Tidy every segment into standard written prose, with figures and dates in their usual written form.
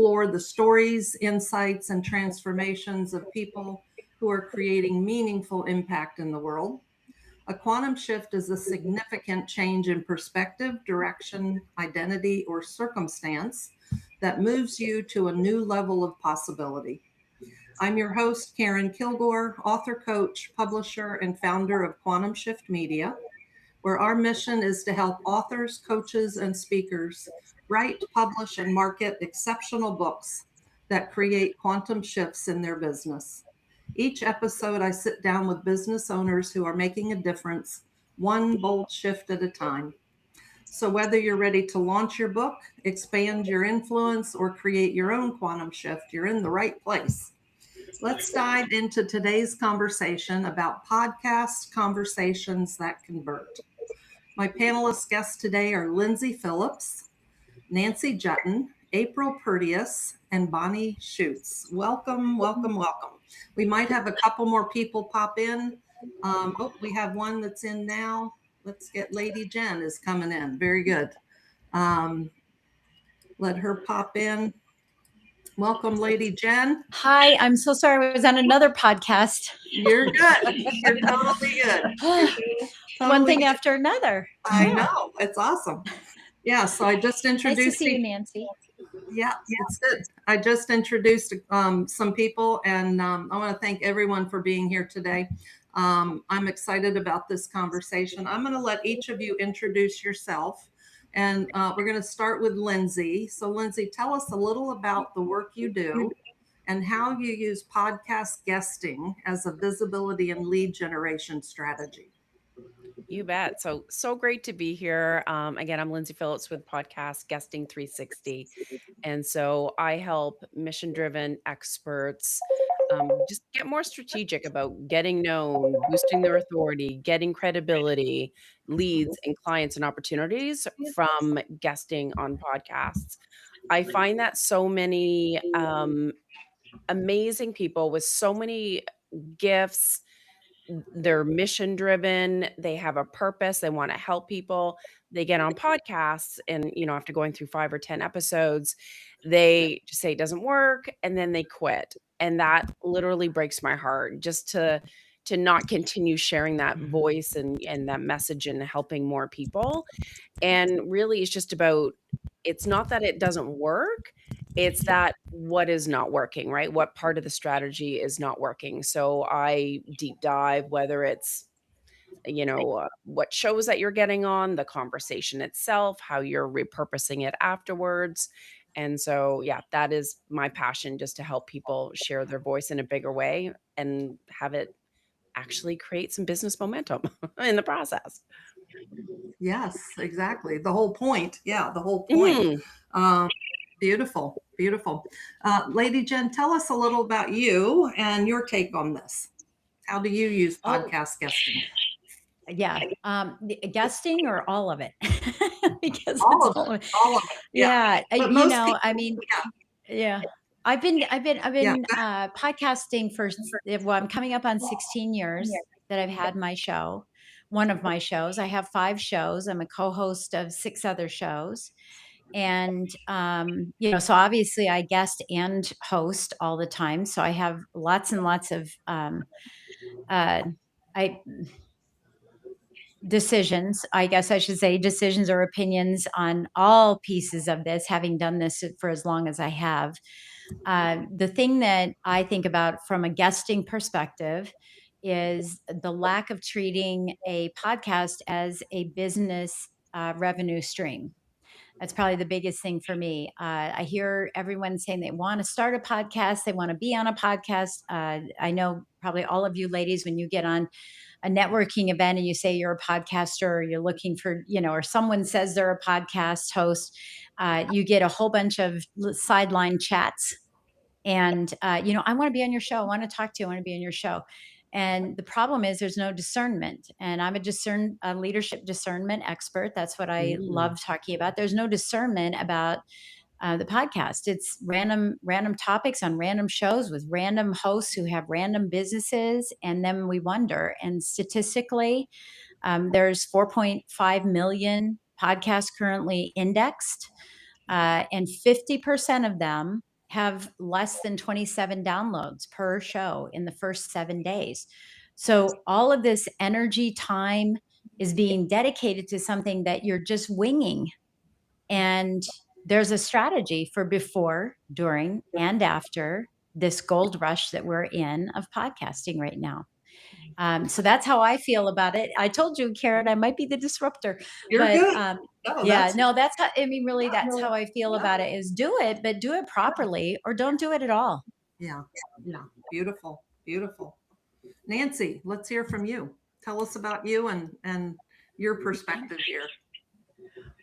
explore the stories, insights, and transformations of people who are creating meaningful impact in the world. A quantum shift is a significant change in perspective, direction, identity, or circumstance that moves you to a new level of possibility. I'm your host, Karen Kilgore, author, coach, publisher, and founder of Quantum Shift Media, where our mission is to help authors, coaches, and speakers write, publish, and market exceptional books that create quantum shifts in their business. Each episode, I sit down with business owners who are making a difference, one bold shift at a time. So whether you're ready to launch your book, expand your influence, or create your own quantum shift, you're in the right place. Let's dive into today's conversation about podcast conversations that convert. My panelist guests today are Lindsay Phillips, Nancy Jutton, April Purdius, and Bonnie Schutz. Welcome, welcome, welcome. We might have a couple more people pop in. We have one that's in now. Let's get Lady Jen is coming in. Very good. Let her pop in. Welcome, Lady Jen. Hi, I'm so sorry. I was on another podcast. You're good. You're totally good. One thing after another. I know. It's awesome. Yeah. So I just introduced Nice to see you, Nancy. Yeah, it's good. I just introduced some people, and I want to thank everyone for being here today. I'm excited about this conversation. I'm going to let each of you introduce yourself, and we're going to start with Lindsay. So Lindsay, tell us a little about the work you do and how you use podcast guesting as a visibility and lead generation strategy. You bet. So great to be here. Again, I'm Lindsay Phillips with Podcast Guesting 360. And so I help mission-driven experts just get more strategic about getting known, boosting their authority, getting credibility, leads and clients and opportunities from guesting on podcasts. I find that so many amazing people with so many gifts, they're mission driven, they have a purpose, they want to help people. They get on podcasts and, after going through 5 or 10 episodes, they just say it doesn't work and then they quit. And that literally breaks my heart, just to not continue sharing that voice and that message and helping more people. And really it's just about, it's not that it doesn't work, it's that what is not working, right? What part of the strategy is not working? So I deep dive, whether it's, what shows that you're getting on, the conversation itself, how you're repurposing it afterwards. And so, yeah, that is my passion, just to help people share their voice in a bigger way and have it actually create some business momentum in the process. Yes, exactly. The whole point. Yeah, the whole point. Beautiful, beautiful. Lady Jen, tell us a little about you and your take on this. How do you use podcast guesting? Yeah, guesting or all of it? Because all of it. Yeah, People, yeah. I've been podcasting for, well, I'm coming up on 16 years that I've had my show. One of my shows. I have 5 shows. I'm a co-host of 6 other shows. And, so obviously I guest and host all the time. So I have lots and lots of, decisions, I guess I should say, decisions or opinions on all pieces of this, having done this for as long as I have. The thing that I think about from a guesting perspective is the lack of treating a podcast as a business revenue stream. That's probably the biggest thing for me. I hear everyone saying they want to start a podcast, they want to be on a podcast. I know probably all of you ladies, when you get on a networking event and you say you're a podcaster, or you're looking for, or someone says they're a podcast host, you get a whole bunch of sideline chats. And, I want to be on your show. I want to talk to you. I want to be on your show. And the problem is there's no discernment. And I'm a leadership discernment expert. That's what I love talking about. There's no discernment about the podcast. It's random topics on random shows with random hosts who have random businesses. And then we wonder, and statistically, there's 4.5 million podcasts currently indexed, and 50% of them have less than 27 downloads per show in the first 7 days. So all of this energy, time is being dedicated to something that you're just winging. And there's a strategy for before, during, and after this gold rush that we're in of podcasting right now. So that's how I feel about it. I told you, Karen, I might be the disruptor, You're but good. No, yeah, that's no, that's how, I mean, really, that's how I feel about it is do it, but do it properly or don't do it at all. yeah, yeah. Beautiful, beautiful. Nancy, let's hear from you. Tell us about you and your perspective here.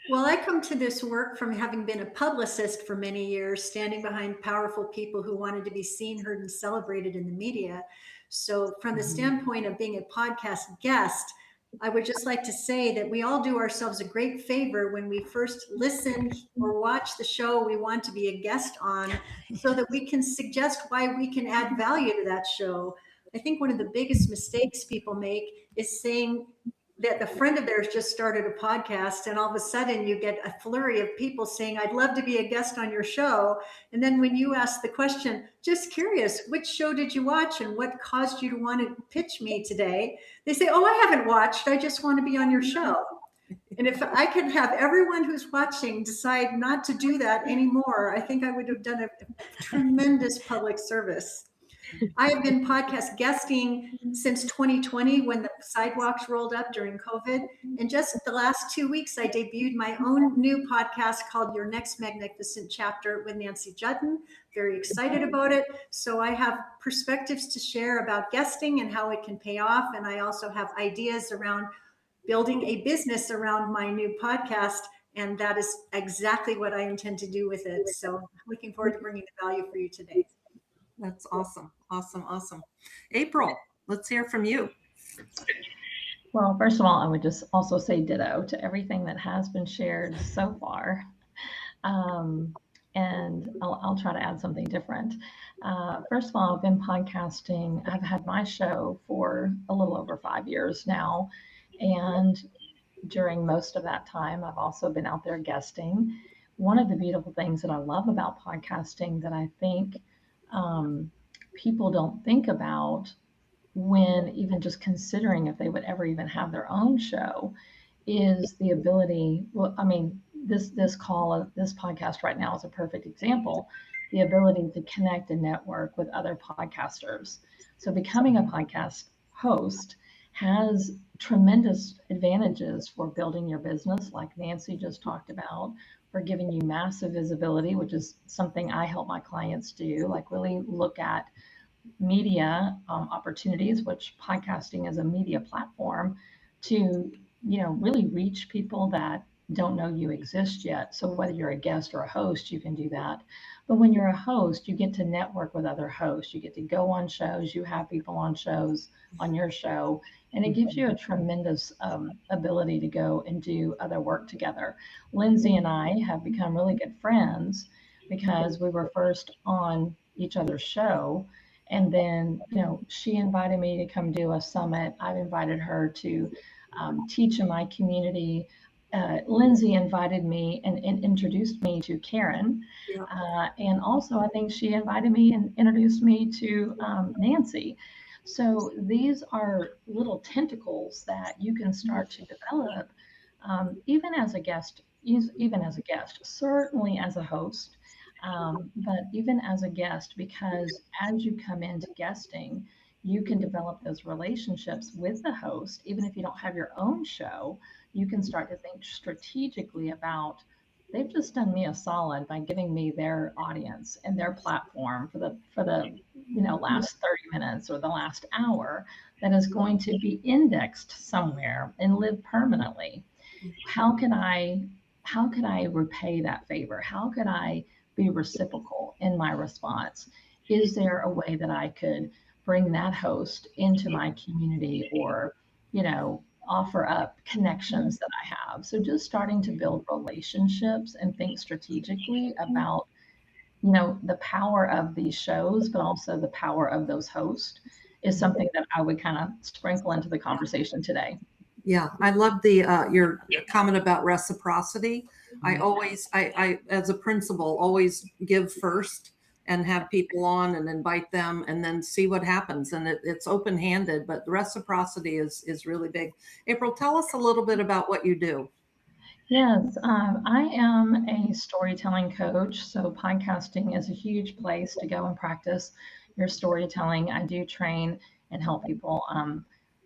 Well, I come to this work from having been a publicist for many years, standing behind powerful people who wanted to be seen, heard, and celebrated in the media. So, from the standpoint of being a podcast guest, I would just like to say that we all do ourselves a great favor when we first listen or watch the show we want to be a guest on, so that we can suggest why we can add value to that show. I think one of the biggest mistakes people make is saying that the friend of theirs just started a podcast, and all of a sudden you get a flurry of people saying, I'd love to be a guest on your show. And then when you ask the question, just curious, which show did you watch and what caused you to want to pitch me today? They say, oh, I haven't watched. I just want to be on your show. And if I could have everyone who's watching decide not to do that anymore, I think I would have done a tremendous public service. I have been podcast guesting since 2020 when the sidewalks rolled up during COVID. And just the last 2 weeks, I debuted my own new podcast called Your Next Magnificent Chapter with Nancy Juddin. Very excited about it. So I have perspectives to share about guesting and how it can pay off. And I also have ideas around building a business around my new podcast. And that is exactly what I intend to do with it. So looking forward to bringing the value for you today. That's awesome. Awesome. Awesome. April, let's hear from you. Well, first of all, I would just also say ditto to everything that has been shared so far. And I'll try to add something different. First of all, I've been podcasting. I've had my show for a little over 5 years now. And during most of that time, I've also been out there guesting. One of the beautiful things that I love about podcasting that I think people don't think about when even just considering if they would ever even have their own show is the ability, well, I mean, this podcast right now is a perfect example, the ability to connect and network with other podcasters. So becoming a podcast host has tremendous advantages for building your business, like Nancy just talked about, for giving you massive visibility, which is something I help my clients do, like really look at media opportunities, which podcasting is a media platform to, really reach people that don't know you exist yet. So whether you're a guest or a host, you can do that. But when you're a host, you get to network with other hosts. You get to go on shows. You have people on shows on your show, and it gives you a tremendous ability to go and do other work together. Lindsay and I have become really good friends because we were first on each other's show. And then, she invited me to come do a summit. I've invited her to teach in my community. Lindsay invited me and introduced me to Karen. Yeah. And also, I think she invited me and introduced me to Nancy. So these are little tentacles that you can start to develop even as a guest, certainly as a host, but even as a guest, because as you come into guesting, you can develop those relationships with the host. Even if you don't have your own show, you can start to think strategically about, they've just done me a solid by giving me their audience and their platform for the last 30 minutes or the last hour that is going to be indexed somewhere and live permanently. How could I repay that favor? How could I be reciprocal in my response? Is there a way that I could bring that host into my community, or offer up connections that I have? So just starting to build relationships and think strategically about the power of these shows, but also the power of those hosts is something that I would kind of sprinkle into the conversation today. Yeah, I love your comment about reciprocity. I always, I as a principal, always give first and have people on and invite them and then see what happens. And it's open-handed, but the reciprocity is really big. April, tell us a little bit about what you do. Yes, I am a storytelling coach. So, podcasting is a huge place to go and practice your storytelling. I do train and help people,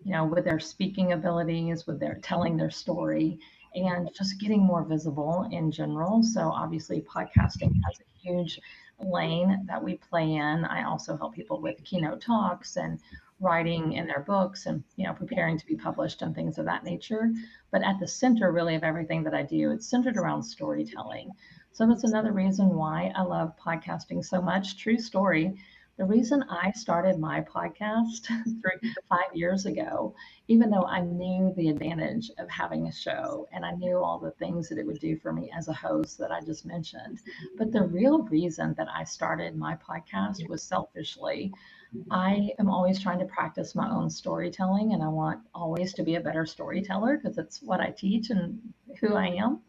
with their speaking abilities, with their telling their story, and just getting more visible in general. So, obviously, podcasting has a huge lane that we play in. I also help people with keynote talks and writing in their books and preparing to be published and things of that nature. But at the center, really, of everything that I do, it's centered around storytelling. So that's another reason why I love podcasting so much. True story. The reason I started my podcast 5 years ago, even though I knew the advantage of having a show and I knew all the things that it would do for me as a host that I just mentioned, but the real reason that I started my podcast was selfishly. I am always trying to practice my own storytelling, and I want always to be a better storyteller because it's what I teach and who I am.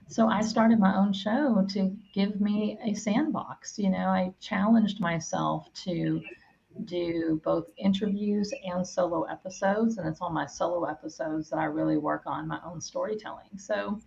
So I started my own show to give me a sandbox. I challenged myself to do both interviews and solo episodes, and it's on my solo episodes that I really work on my own storytelling. So,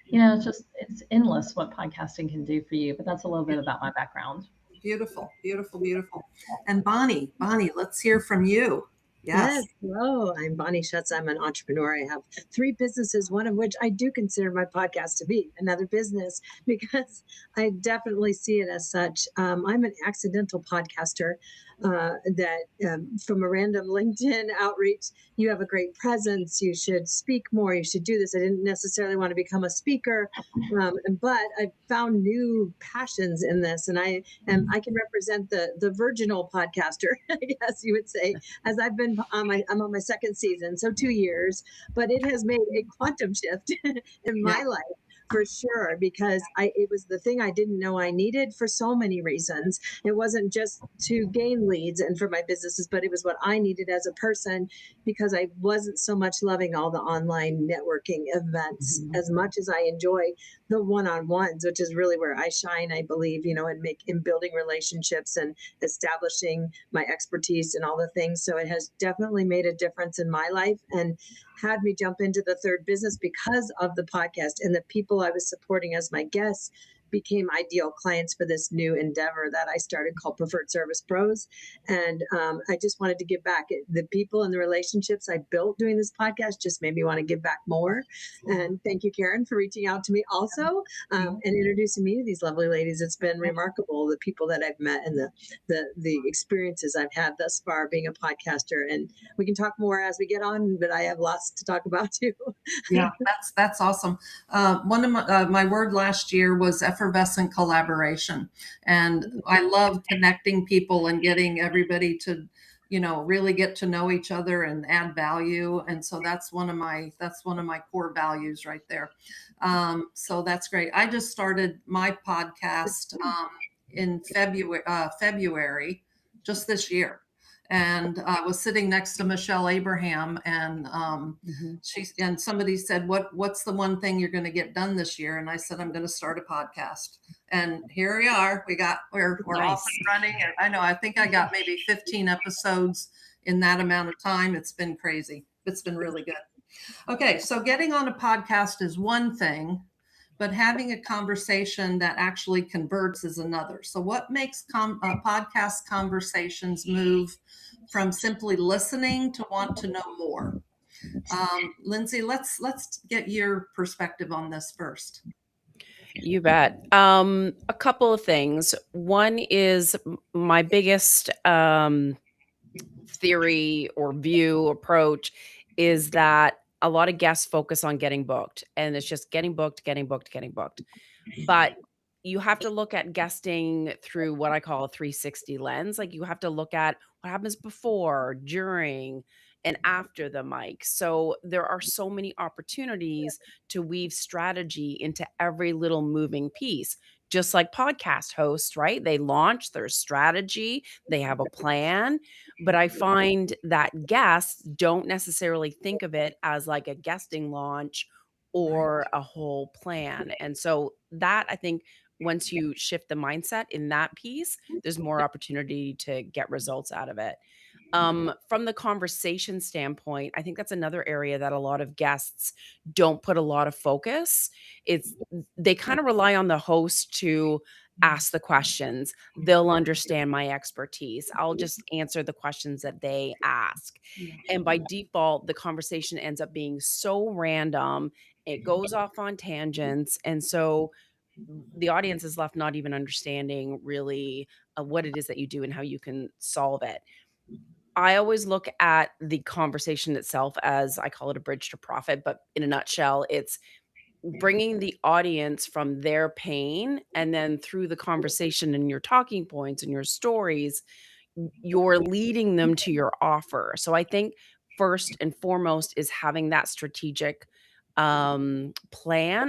it's endless what podcasting can do for you, but that's a little bit about my background. Beautiful, beautiful, beautiful. And Bonnie, let's hear from you. Yes. Hello, I'm Bonnie Schutz. I'm an entrepreneur. I have 3 businesses, one of which I do consider my podcast to be another business because I definitely see it as such. I'm an accidental podcaster from a random LinkedIn outreach. You have a great presence. You should speak more. You should do this. I didn't necessarily want to become a speaker, but I found new passions in this, and I can represent the virginal podcaster, I guess you would say, as I'm on my 2nd season, so 2 years, but it has made a quantum shift in my life for sure, because it was the thing I didn't know I needed for so many reasons. It wasn't just to gain leads and for my businesses, but it was what I needed as a person, because I wasn't so much loving all the online networking events as much as I enjoy the one-on-ones, which is really where I shine, I believe, in building relationships and establishing my expertise and all the things. So it has definitely made a difference in my life and had me jump into the 3rd business because of the podcast, and the people I was supporting as my guests became ideal clients for this new endeavor that I started called Preferred Service Pros. And I just wanted to give back. The people and the relationships I built doing this podcast just made me want to give back more. And thank you, Karen, for reaching out to me also and introducing me to these lovely ladies. It's been remarkable, the people that I've met and the experiences I've had thus far being a podcaster. And we can talk more as we get on, but I have lots to talk about too. Yeah, that's awesome. One of my word last year was effervescent collaboration, and I love connecting people and getting everybody to, really get to know each other and add value. And so that's one of my core values right there. So that's great. I just started my podcast in February, just this year. And I was sitting next to Michelle Abraham, and somebody said, "What's the one thing you're going to get done this year?" And I said, "I'm going to start a podcast." And here we are. We're Nice. off and running. And I know, I think I got maybe 15 episodes in that amount of time. It's been crazy. It's been really good. Okay, so getting on a podcast is one thing, but having a conversation that actually converts is another. So what makes podcast conversations move from simply listening to want to know more? Lindsay, let's get your perspective on this first. You bet. A couple of things. One is my biggest theory or view approach is that a lot of guests focus on getting booked, and it's just getting booked. But you have to look at guesting through what I call a 360 lens. Like, you have to look at what happens before, during, and after the mic. So there are so many opportunities to weave strategy into every little moving piece. Just like podcast hosts, right? They launch their strategy, they have a plan, but I find that guests don't necessarily think of it as like a guesting launch or a whole plan. And so that, I think, once you shift the mindset in that piece, there's more opportunity to get results out of it. From the conversation standpoint, I think that's another area that a lot of guests don't put a lot of focus. It's they kind of rely on the host to ask the questions. They'll understand my expertise. I'll just answer the questions that they ask. And by default, the conversation ends up being so random. It goes off on tangents. And so the audience is left not even understanding really what it is that you do and how you can solve it. I always look at the conversation itself as, I call it, a bridge to profit, but in a nutshell, it's bringing the audience from their pain, and then through the conversation and your talking points and your stories, you're leading them to your offer. So I think first and foremost is having that strategic plan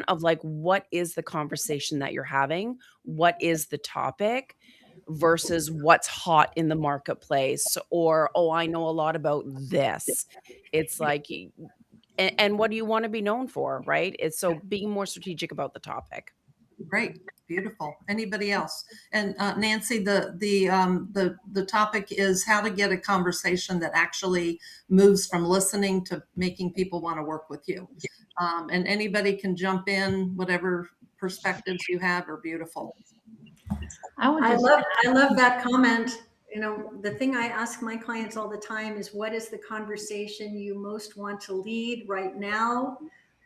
of like, what is the conversation that you're having? What is the topic? Versus what's hot in the marketplace, or, oh, I know a lot about this. It's like, and what do you want to be known for, right? It's so being more strategic about the topic. Great, beautiful. Anybody else? And Nancy, the topic is how to get a conversation that actually moves from listening to making people want to work with you. And anybody can jump in, whatever perspectives you have are beautiful. I would I just love that comment. You know, the thing I ask my clients all the time is, what is the conversation you most want to lead right now?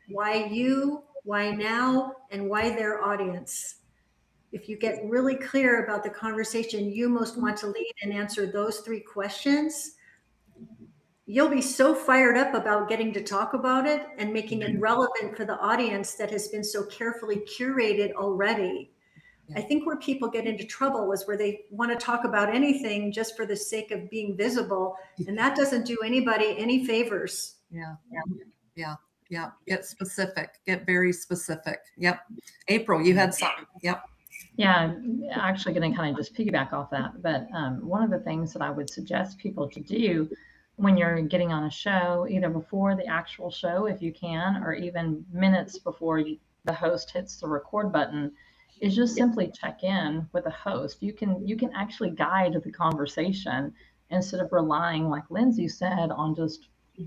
Why you, why now, and why their audience? If you get really clear about the conversation you most want to lead and answer those 3 questions, you'll be so fired up about getting to talk about it and making it relevant for the audience that has been so carefully curated already. I think where people get into trouble is where they want to talk about anything just for the sake of being visible. And that doesn't do anybody any favors. Yeah. Get specific, get very specific. Yep. April, you had something. Yep. Yeah, I'm actually going to kind of just piggyback off that. But one of the things that I would suggest people to do when you're getting on a show, either before the actual show, if you can, or even minutes before the host hits the record button, is just simply check in with the host. You can actually guide the conversation instead of relying, like Lindsay said, on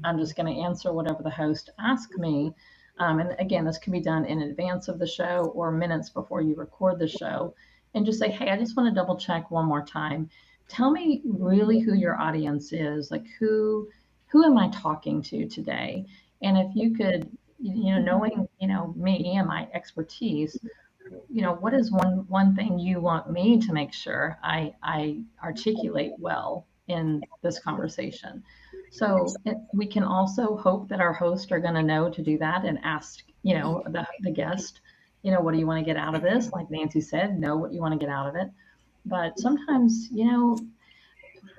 I'm just going to answer whatever the host asks me. And again, this can be done in advance of the show or minutes before you record the show, and just say, hey, I just want to double check one more time. Tell me really who your audience is. Like, who am I talking to today? And if you could, knowing, me and my expertise, what is one thing you want me to make sure I articulate well in this conversation? So we can also hope that our hosts are going to know to do that and ask, the guest, what do you want to get out of this? Like Nancy said, know what you want to get out of it. But sometimes,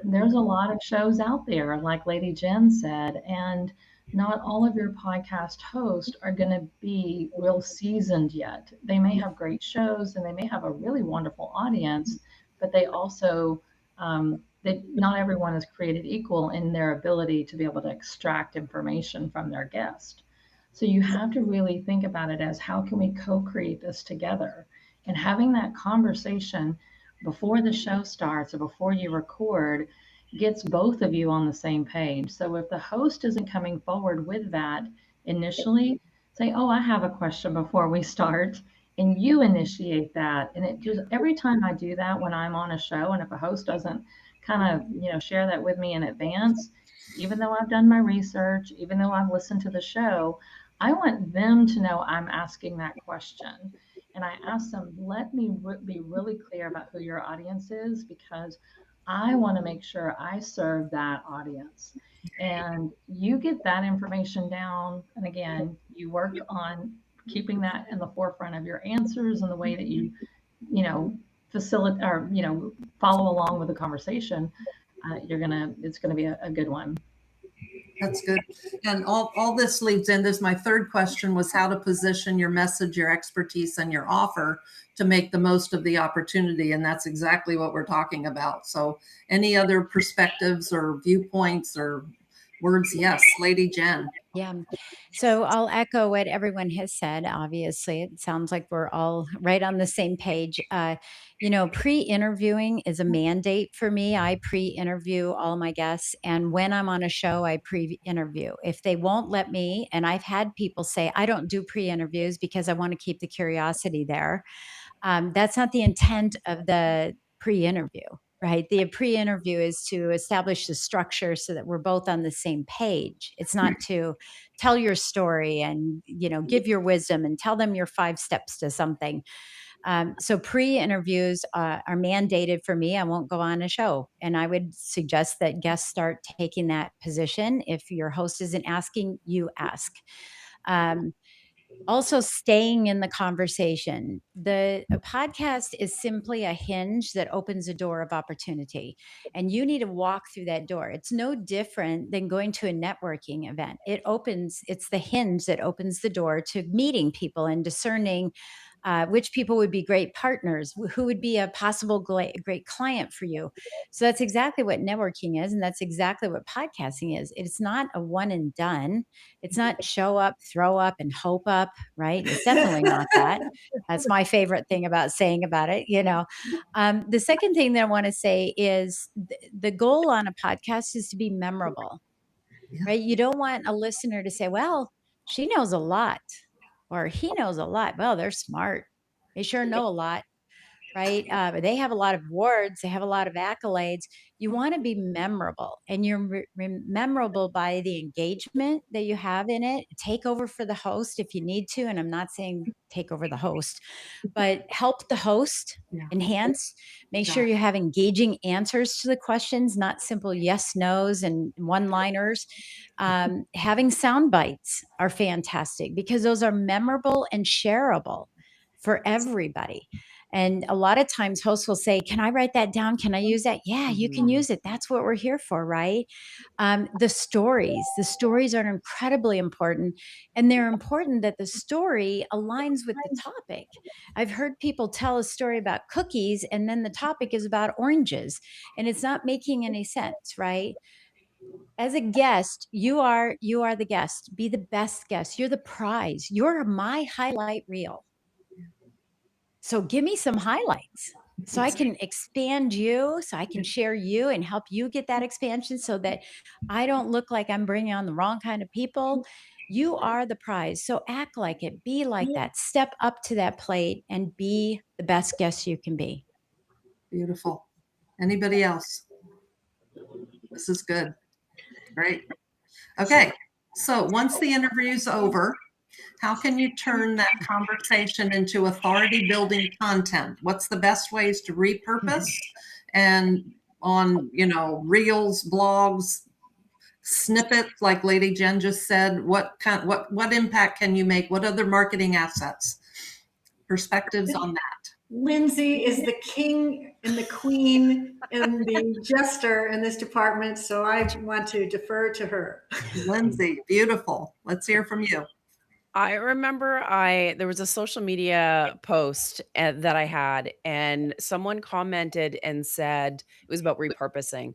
there's a lot of shows out there, like Lady Jen said, and not all of your podcast hosts are going to be real seasoned yet. They may have great shows and they may have a really wonderful audience, but they also, not everyone is created equal in their ability to be able to extract information from their guest. So you have to really think about it as, how can we co-create this together? And having that conversation before the show starts or before you record gets both of you on the same page. So if the host isn't coming forward with that initially, say, oh, I have a question before we start, and you initiate that. And it just, every time I do that when I'm on a show, and if a host doesn't kind of, share that with me in advance, even though I've done my research, even though I've listened to the show, I want them to know I'm asking that question. And I ask them, let me be really clear about who your audience is, because I want to make sure I serve that audience. And you get that information down. And again, you work on keeping that in the forefront of your answers and the way that you facilitate or, follow along with the conversation. It's going to be a good one. That's good. And all this leads in, this, my third question was how to position your message, your expertise, and your offer to make the most of the opportunity. And that's exactly what we're talking about. So any other perspectives or viewpoints or Words, yes. Lady Jen. Yeah. So I'll echo what everyone has said. Obviously, it sounds like we're all right on the same page. Pre-interviewing is a mandate for me. I pre-interview all my guests. And when I'm on a show, I pre-interview. If they won't let me, and I've had people say, I don't do pre-interviews because I want to keep the curiosity there. That's not the intent of the pre-interview, right? The pre-interview is to establish the structure so that we're both on the same page. It's not to tell your story and give your wisdom and tell them your 5 steps to something. So pre-interviews are mandated for me. I won't go on a show, and I would suggest that guests start taking that position. If your host isn't asking, you ask. Also, staying in the conversation. A podcast is simply a hinge that opens a door of opportunity, and you need to walk through that door. It's no different than going to a networking event. It's the hinge that opens the door to meeting people and discerning which people would be great partners, who would be a possible great client for you. So that's exactly what networking is. And that's exactly what podcasting is. It's not a one and done. It's not show up, throw up, and hope up, right? It's definitely not that. That's my favorite thing about saying about it. The second thing that I want to say is the goal on a podcast is to be memorable, right? You don't want a listener to say, well, she knows a lot or he knows a lot. Well, they're smart. They sure know a lot, right? They have a lot of awards. They have a lot of accolades. You want to be memorable, and you're memorable by the engagement that you have in it. Take over for the host if you need to. And I'm not saying take over the host, but help the host. Yeah. Enhance, make sure you have engaging answers to the questions, not simple yes, no's and one-liners. Having sound bites are fantastic because those are memorable and shareable for everybody. And a lot of times hosts will say, can I write that down? Can I use that? Yeah, you can use it. That's what we're here for, right? The stories are incredibly important. And they're important that the story aligns with the topic. I've heard people tell a story about cookies and then the topic is about oranges, and it's not making any sense, right? As a guest, you are the guest. Be the best guest. You're the prize. You're my highlight reel. So give me some highlights so I can expand you, so I can share you and help you get that expansion so that I don't look like I'm bringing on the wrong kind of people. You are the prize. So act like it, be like that, step up to that plate and be the best guest you can be. Beautiful. Anybody else? This is good. Great. Okay. So once the interview's over, how can you turn that conversation into authority building content? What's the best ways to repurpose and on, reels, blogs, snippets, like Lady Jen just said, what impact can you make? What other marketing assets? Perspectives on that. Lindsay is the king and the queen and the jester in this department, so I want to defer to her. Lindsay, beautiful. Let's hear from you. I remember there was a social media post that I had, and someone commented and said it was about repurposing.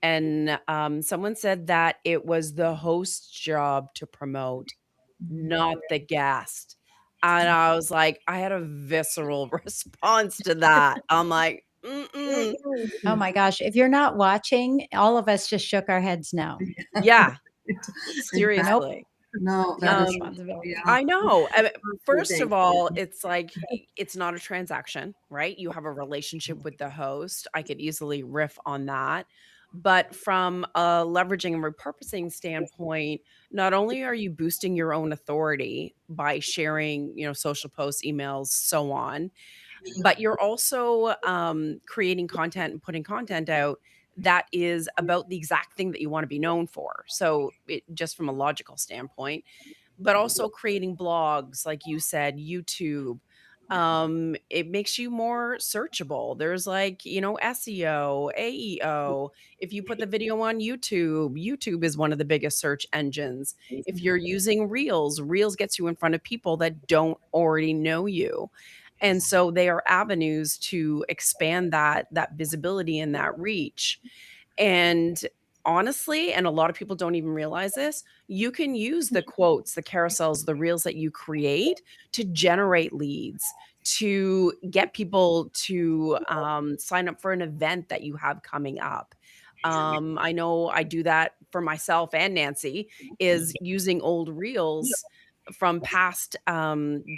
And someone said that it was the host's job to promote, not the guest. And I was like, I had a visceral response to that. I'm like, mm-mm. Oh my gosh. If you're not watching, all of us just shook our heads no. Yeah, seriously. No, that is Responsibility. yeah. I know. I mean, first of all, it's like it's not a transaction, right? You have a relationship with the host. I could easily riff on that. But from a leveraging and repurposing standpoint, not only are you boosting your own authority by sharing, social posts, emails, so on, but you're also creating content and putting content out that is about the exact thing that you want to be known for. So just from a logical standpoint, but also creating blogs, like you said, YouTube. It makes you more searchable. There's SEO, AEO. If you put the video on YouTube is one of the biggest search engines. If you're using Reels gets you in front of people that don't already know you. And so they are avenues to expand that visibility and that reach. And honestly, and a lot of people don't even realize this, you can use the quotes, the carousels, the reels that you create to generate leads, to get people to sign up for an event that you have coming up. I know I do that for myself and Nancy, is using old reels from past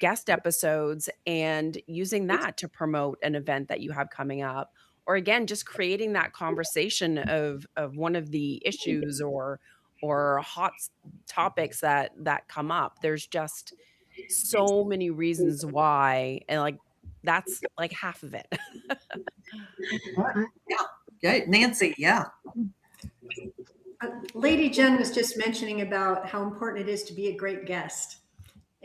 guest episodes and using that to promote an event that you have coming up, or again just creating that conversation of one of the issues or topics that come up. There's just so many reasons why, and like that's like half of it. Okay, Nancy, yeah. Lady Jen was just mentioning about how important it is to be a great guest.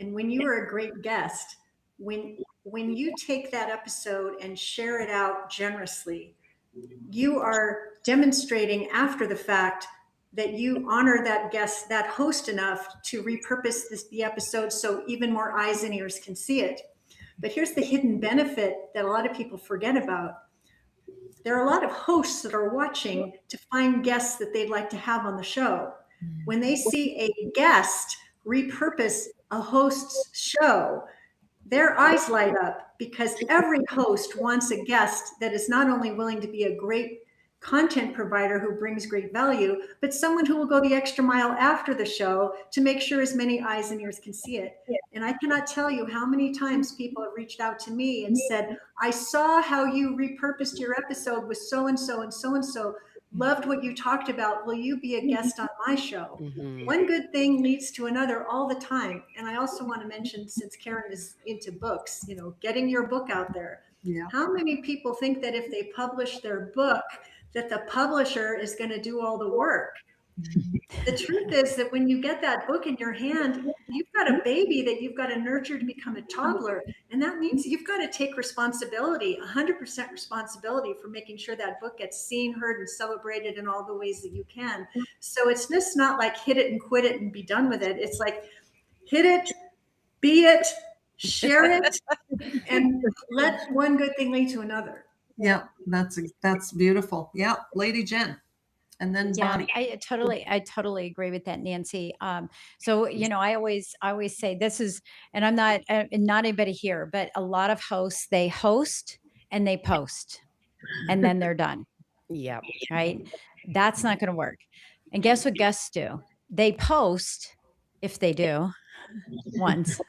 And when you are a great guest, when you take that episode and share it out generously, you are demonstrating after the fact that you honor that guest, that host enough to repurpose the episode so even more eyes and ears can see it. But here's the hidden benefit that a lot of people forget about. There are a lot of hosts that are watching to find guests that they'd like to have on the show. When they see a guest repurpose a host's show, their eyes light up, because every host wants a guest that is not only willing to be a great content provider who brings great value, but someone who will go the extra mile after the show to make sure as many eyes and ears can see it. And I cannot tell you how many times people have reached out to me and said, I saw how you repurposed your episode with so-and-so and so-and-so. Loved what you talked about. Will you be a guest on my show? Mhm. One good thing leads to another all the time. And I also want to mention, since Karen is into books, getting your book out there. Yeah. How many people think that if they publish their book, that the publisher is going to do all the work? The truth is that when you get that book in your hand, you've got a baby that you've got to nurture to become a toddler. And that means you've got to take responsibility, 100% responsibility for making sure that book gets seen, heard, and celebrated in all the ways that you can. So it's just not like hit it and quit it and be done with it. It's like hit it, be it, share it, and let one good thing lead to another. Yeah, that's beautiful. Yeah, Lady Jen. And then Yeah, Bonnie. I totally agree with that, Nancy. So I always say this is, and I'm not not anybody here, but a lot of hosts, they host and they post, and then they're done, Yeah. right? That's not going to work. And guess what guests do? They post, if they do once,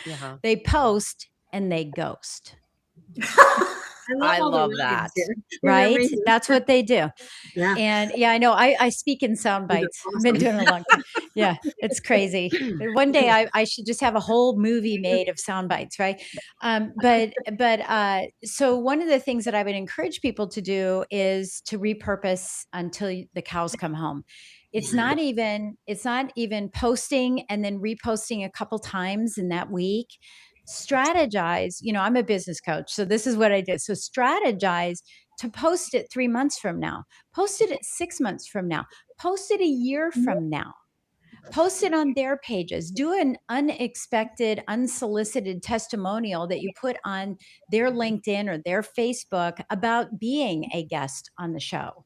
Yeah. they post and they ghost. I all the love ratings that. here. Right? Amazing. That's what they do. Yeah. And yeah, I know I speak in sound These are bites. I've been awesome. doing it a long time. Yeah, it's crazy. One day I should just have a whole movie made of sound bites, right? So one of the things that I would encourage people to do is to repurpose until the cows come home. It's not even posting and then reposting a couple times in that week. Strategize. I'm a business coach, so this is what I did. So strategize to post it 3 months from now, post it 6 months from now, post it a year from now, post it on their pages, do an unexpected, unsolicited testimonial that you put on their LinkedIn or their Facebook about being a guest on the show.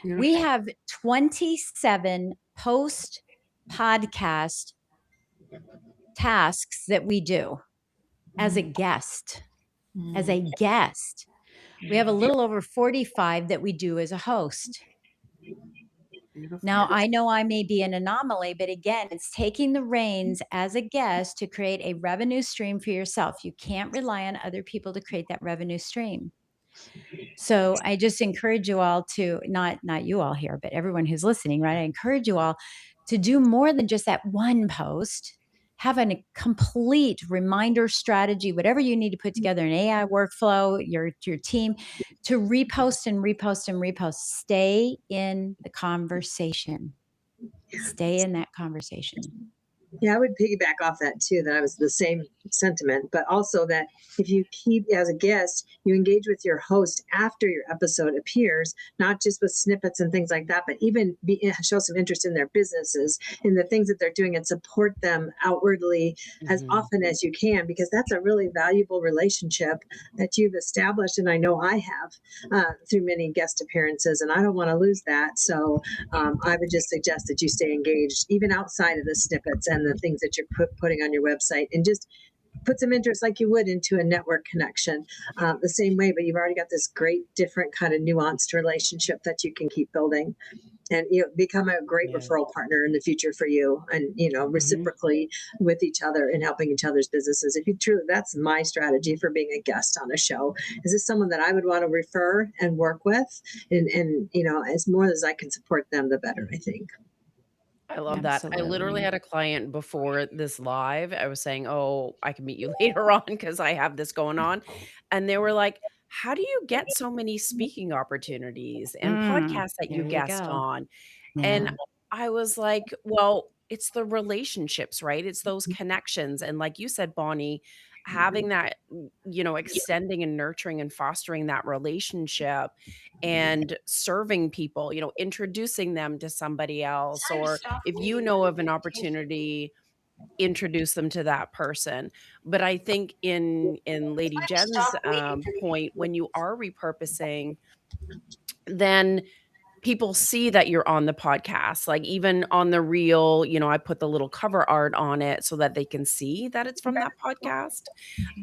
We have 27 post podcast tasks that we do as a guest. As a guest, we have a little over 45 that we do as a host. Now, I know I may be an anomaly, but again, it's taking the reins as a guest to create a revenue stream for yourself. You can't rely on other people to create that revenue stream. So I just encourage you all to, not you all here, but everyone who's listening, right? I encourage you all to do more than just that one post. Have a complete reminder strategy, whatever you need to put together, an AI workflow, your team, to repost and repost and repost. Stay in the conversation. Stay in that conversation. Yeah, I would piggyback off that too, that I was the same sentiment, but also that if you keep as a guest, you engage with your host after your episode appears, not just with snippets and things like that, but even show some interest in their businesses, in the things that they're doing, and support them outwardly as Mhm. often as you can, because that's a really valuable relationship that you've established. And I know I have through many guest appearances, and I don't want to lose that. So I would just suggest that you stay engaged, even outside of the snippets and the things that you're putting on your website, and just put some interest like you would into a network connection the same way. But you've already got this great, different kind of nuanced relationship that you can keep building, and become a great Yeah. referral partner in the future for you, and reciprocally with each other and helping each other's businesses. If you truly, that's my strategy for being a guest on a show. Is this someone that I would want to refer and work with, and as more as I can support them, the better, I think. I love that. I literally Absolutely. had a client before this live. I was saying, "Oh, I can meet you later on because I have this going on." And they were like, "How do you get so many speaking opportunities and podcasts that you There you guest go. on?" And Yeah. I was like, "Well, it's the relationships, right? It's those connections." And like you said, Bonnie, having that, extending and nurturing and fostering that relationship and serving people, introducing them to somebody else, or if you know of an opportunity, introduce them to that person. But I think in Lady Jen's point, when you are repurposing, then people see that you're on the podcast. Like even on the reel, I put the little cover art on it so that they can see that it's from that podcast.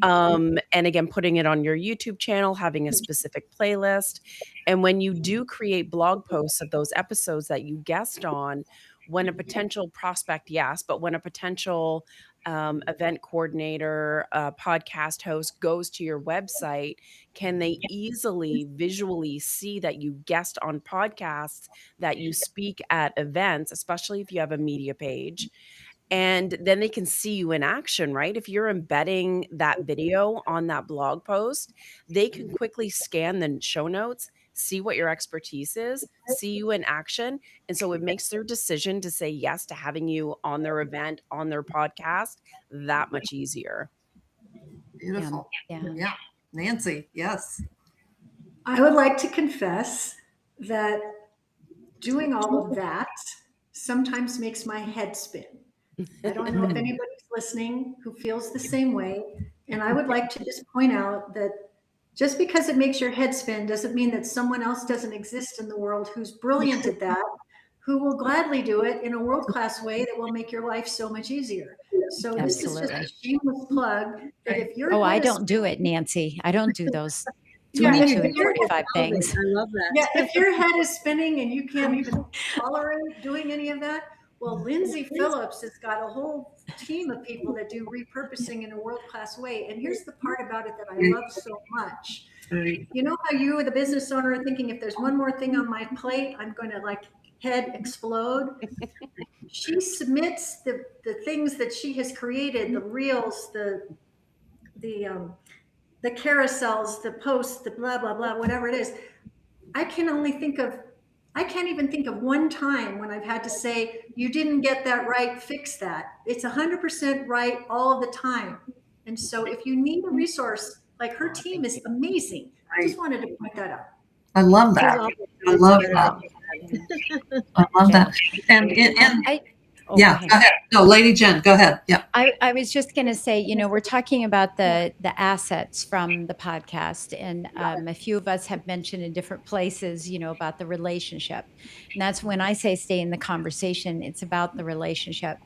And again, putting it on your YouTube channel, having a specific playlist. And when you do create blog posts of those episodes that you guest on, when a potential prospect, yes, but when a potential event coordinator, podcast host goes to your website, can they easily visually see that you guest on podcasts, that you speak at events, especially if you have a media page? And then they can see you in action, right? If you're embedding that video on that blog post, they can quickly scan the show notes, see what your expertise is, see you in action. And so it makes their decision to say yes to having you on their event, on their podcast, that much easier. Beautiful. Yeah. Yeah. Nancy, yes. I would like to confess that doing all of that sometimes makes my head spin. I don't know if anybody's listening who feels the same way. And I would like to just point out that just because it makes your head spin doesn't mean that someone else doesn't exist in the world who's brilliant at that, who will gladly do it in a world-class way that will make your life so much easier. So this is just a Absolutely. shameless plug that if your Oh, I head is don't do it, Nancy. I don't do those Yeah, 22 if and you're 45 things. I love that. Yeah, if your head is spinning and you can't even tolerate doing any of that, well, Lindsay Phillips has got a whole team of people that do repurposing in a world-class way. And here's the part about it that I love so much. You know how you, the business owner, are thinking, if there's one more thing on my plate, I'm going to like head explode. She submits the things that she has created, the reels, the carousels, the posts, the blah, blah, blah, whatever it is. I can't even think of one time when I've had to say, you didn't get that right, fix that. It's 100% right all of the time. And so if you need a resource, like her team is amazing. I just wanted to point that out. I love She's that. awesome. I love that. I love that. And Oh, yeah, go ahead. No, Lady Jen, go ahead. Yeah. I was just going to say, we're talking about the assets from the podcast, and a few of us have mentioned in different places, about the relationship. And that's when I say stay in the conversation. It's about the relationship.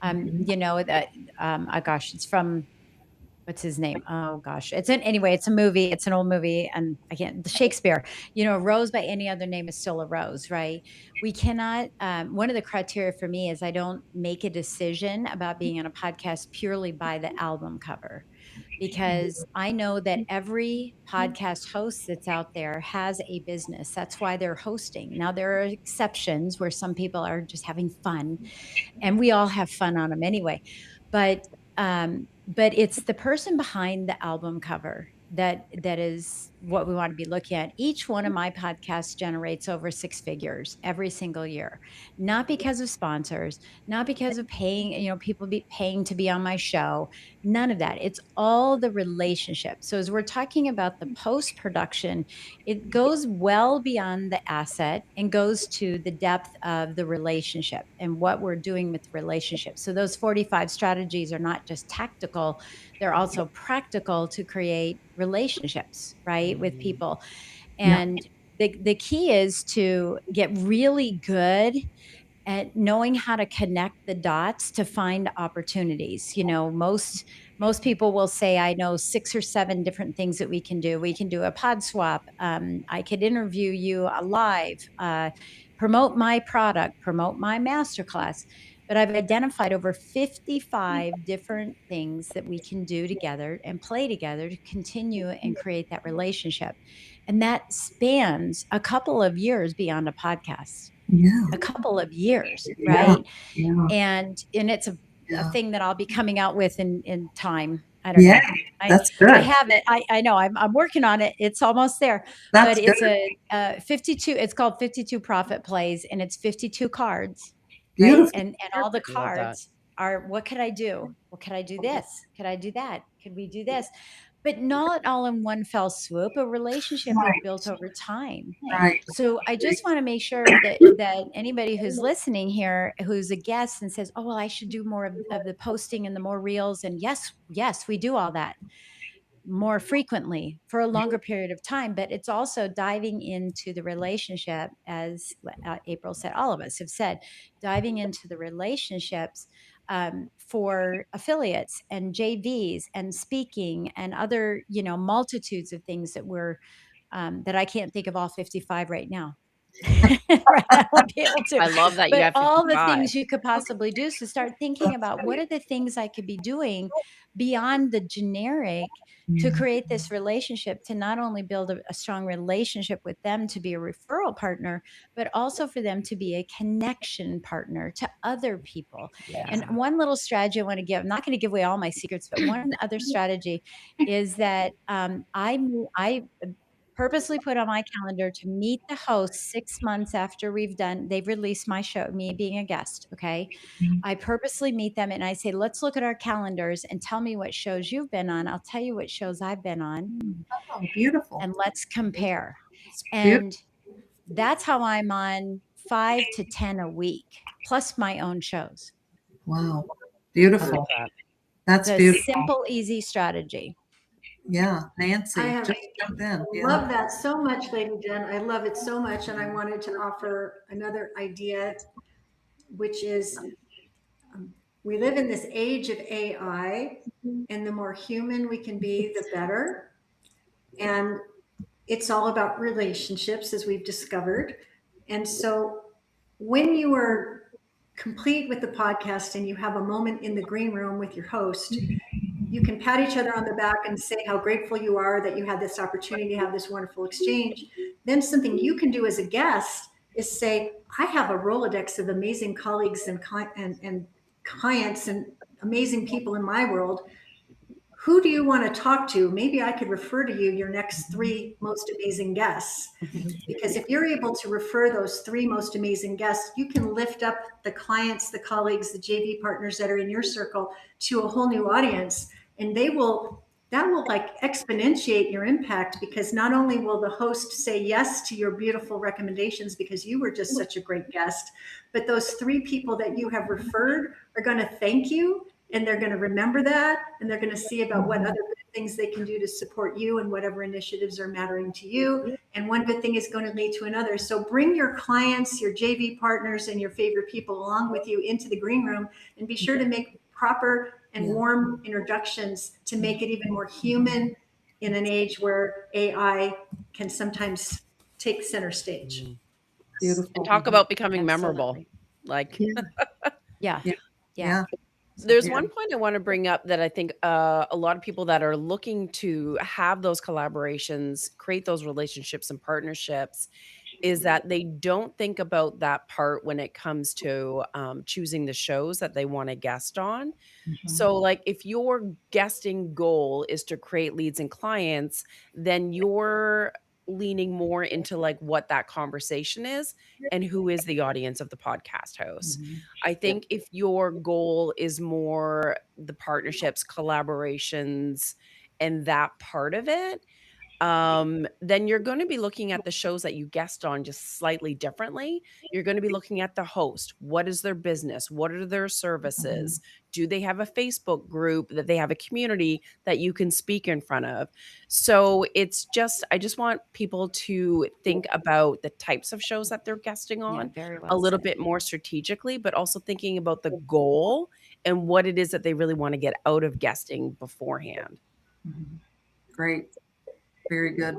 That oh gosh, it's from what's his name? Oh gosh, anyway. It's a movie. It's an old movie, and I can't. Shakespeare. A rose by any other name is still a rose, right? We cannot. One of the criteria for me is I don't make a decision about being on a podcast purely by the album cover, because I know that every podcast host that's out there has a business. That's why they're hosting. Now there are exceptions where some people are just having fun, and we all have fun on them anyway, but it's the person behind the album cover that is what we want to be looking at. Each one of my podcasts generates over 6 figures every single year, not because of sponsors, not because of paying, people be paying to be on my show. None of that. It's all the relationship. So as we're talking about the post production, it goes well beyond the asset and goes to the depth of the relationship and what we're doing with the relationship. So those 45 strategies are not just tactical, they're also practical to create relationships, right, with people. Yeah. And the key is to get really good at knowing how to connect the dots to find opportunities. Most people will say, I know 6 or 7 different things that we can do. We can do a pod swap. I could interview you live, promote my product, promote my masterclass. But I've identified over 55 different things that we can do together and play together to continue and create that relationship. And that spans a couple of years beyond a podcast. Yeah. A couple of years, Yeah. right? Yeah. And it's a Yeah. thing that I'll be coming out with in time. I don't Yeah. know. That's good. I have it. I know I'm working on it. It's almost there. That's But it's good. a 52. It's called 52 Profit Plays, and it's 52 cards, Beautiful. right? And all the I love that. cards are, what could I do? What could I do this? Could I do that? Could we do this? But not all in one fell swoop. A relationship is Right. built over time. Right. So I just want to make sure that anybody who's listening here, who's a guest and says, oh, well, I should do more of the posting and the more reels. And yes, we do all that more frequently for a longer period of time, but it's also diving into the relationship, as April said, all of us have said, diving into the relationships for affiliates and JVs and speaking and other, multitudes of things that we're that I can't think of all 55 right now. Right, I won't be able to. I love that you But have all the 55. things you could possibly do. So start thinking about what are the things I could be doing beyond the generic to create this relationship, to not only build a strong relationship with them, to be a referral partner, but also for them to be a connection partner to other people. And one little strategy I want to give, I'm not going to give away all my secrets, but one other strategy is that I purposely put on my calendar to meet the host 6 months after they've released my show, me being a guest. Okay. I purposely meet them and I say, let's look at our calendars and tell me what shows you've been on. I'll tell you what shows I've been on, Oh, beautiful. and let's compare. It's beautiful. And that's how I'm on 5 to 10 a week, plus my own shows. Wow. I Beautiful. love that. That's It's a beautiful. simple, easy strategy. Yeah. Nancy, I have just jump in. Yeah. love that so much, Lady Jen. I love it so much. And I wanted to offer another idea, which is we live in this age of AI, and the more human we can be, the better. And it's all about relationships, as we've discovered. And so when you are complete with the podcast and you have a moment in the green room with your host, you can pat each other on the back and say how grateful you are that you had this opportunity to have this wonderful exchange. Then something you can do as a guest is say, I have a Rolodex of amazing colleagues and clients and amazing people in my world. Who do you want to talk to? Maybe I could refer to you your next 3 most amazing guests. Because if you're able to refer those 3 most amazing guests, you can lift up the clients, the colleagues, the JV partners that are in your circle to a whole new audience. And that will like exponentiate your impact, because not only will the host say yes to your beautiful recommendations because you were just such a great guest, but those 3 people that you have referred are going to thank you. And they're going to remember that, and they're going to see about what other good things they can do to support you and whatever initiatives are mattering to you. And one good thing is going to lead to another. So bring your clients, your JV partners, and your favorite people along with you into the green room, and be sure to make proper and warm introductions to make it even more human in an age where AI can sometimes take center stage. Beautiful. And talk about becoming Absolutely. memorable. Like, Yeah. Yeah. there's Yeah. one point I want to bring up that I think a lot of people that are looking to have those collaborations, create those relationships and partnerships, is that they don't think about that part when it comes to choosing the shows that they want to guest on. So, like, if your guesting goal is to create leads and clients, then you're leaning more into like what that conversation is and who is the audience of the podcast host. I think if your goal is more the partnerships, collaborations, and that part of it, then you're going to be looking at the shows that you guest on just slightly differently. You're going to be looking at the host. What is their business? What are their services? Do they have a Facebook group that they have a community that you can speak in front of? So it's just, I just want people to think about the types of shows that they're guesting on very a well little said. bit more strategically, but also thinking about the goal and what it is that they really want to get out of guesting beforehand. Great. Very good.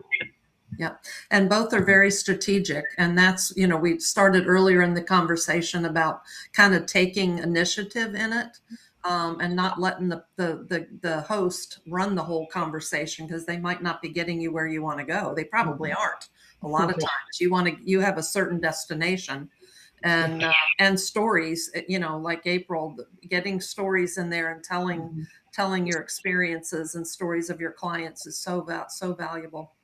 Yeah. And both are very strategic. And that's, you know, we started earlier in the conversation about kind of taking initiative in it, and not letting the host run the whole conversation, because they might not be getting you where you want to go. They probably aren't. A lot of times you have a certain destination, and stories, you know, like April, getting stories in there and telling your experiences and stories of your clients is so valuable.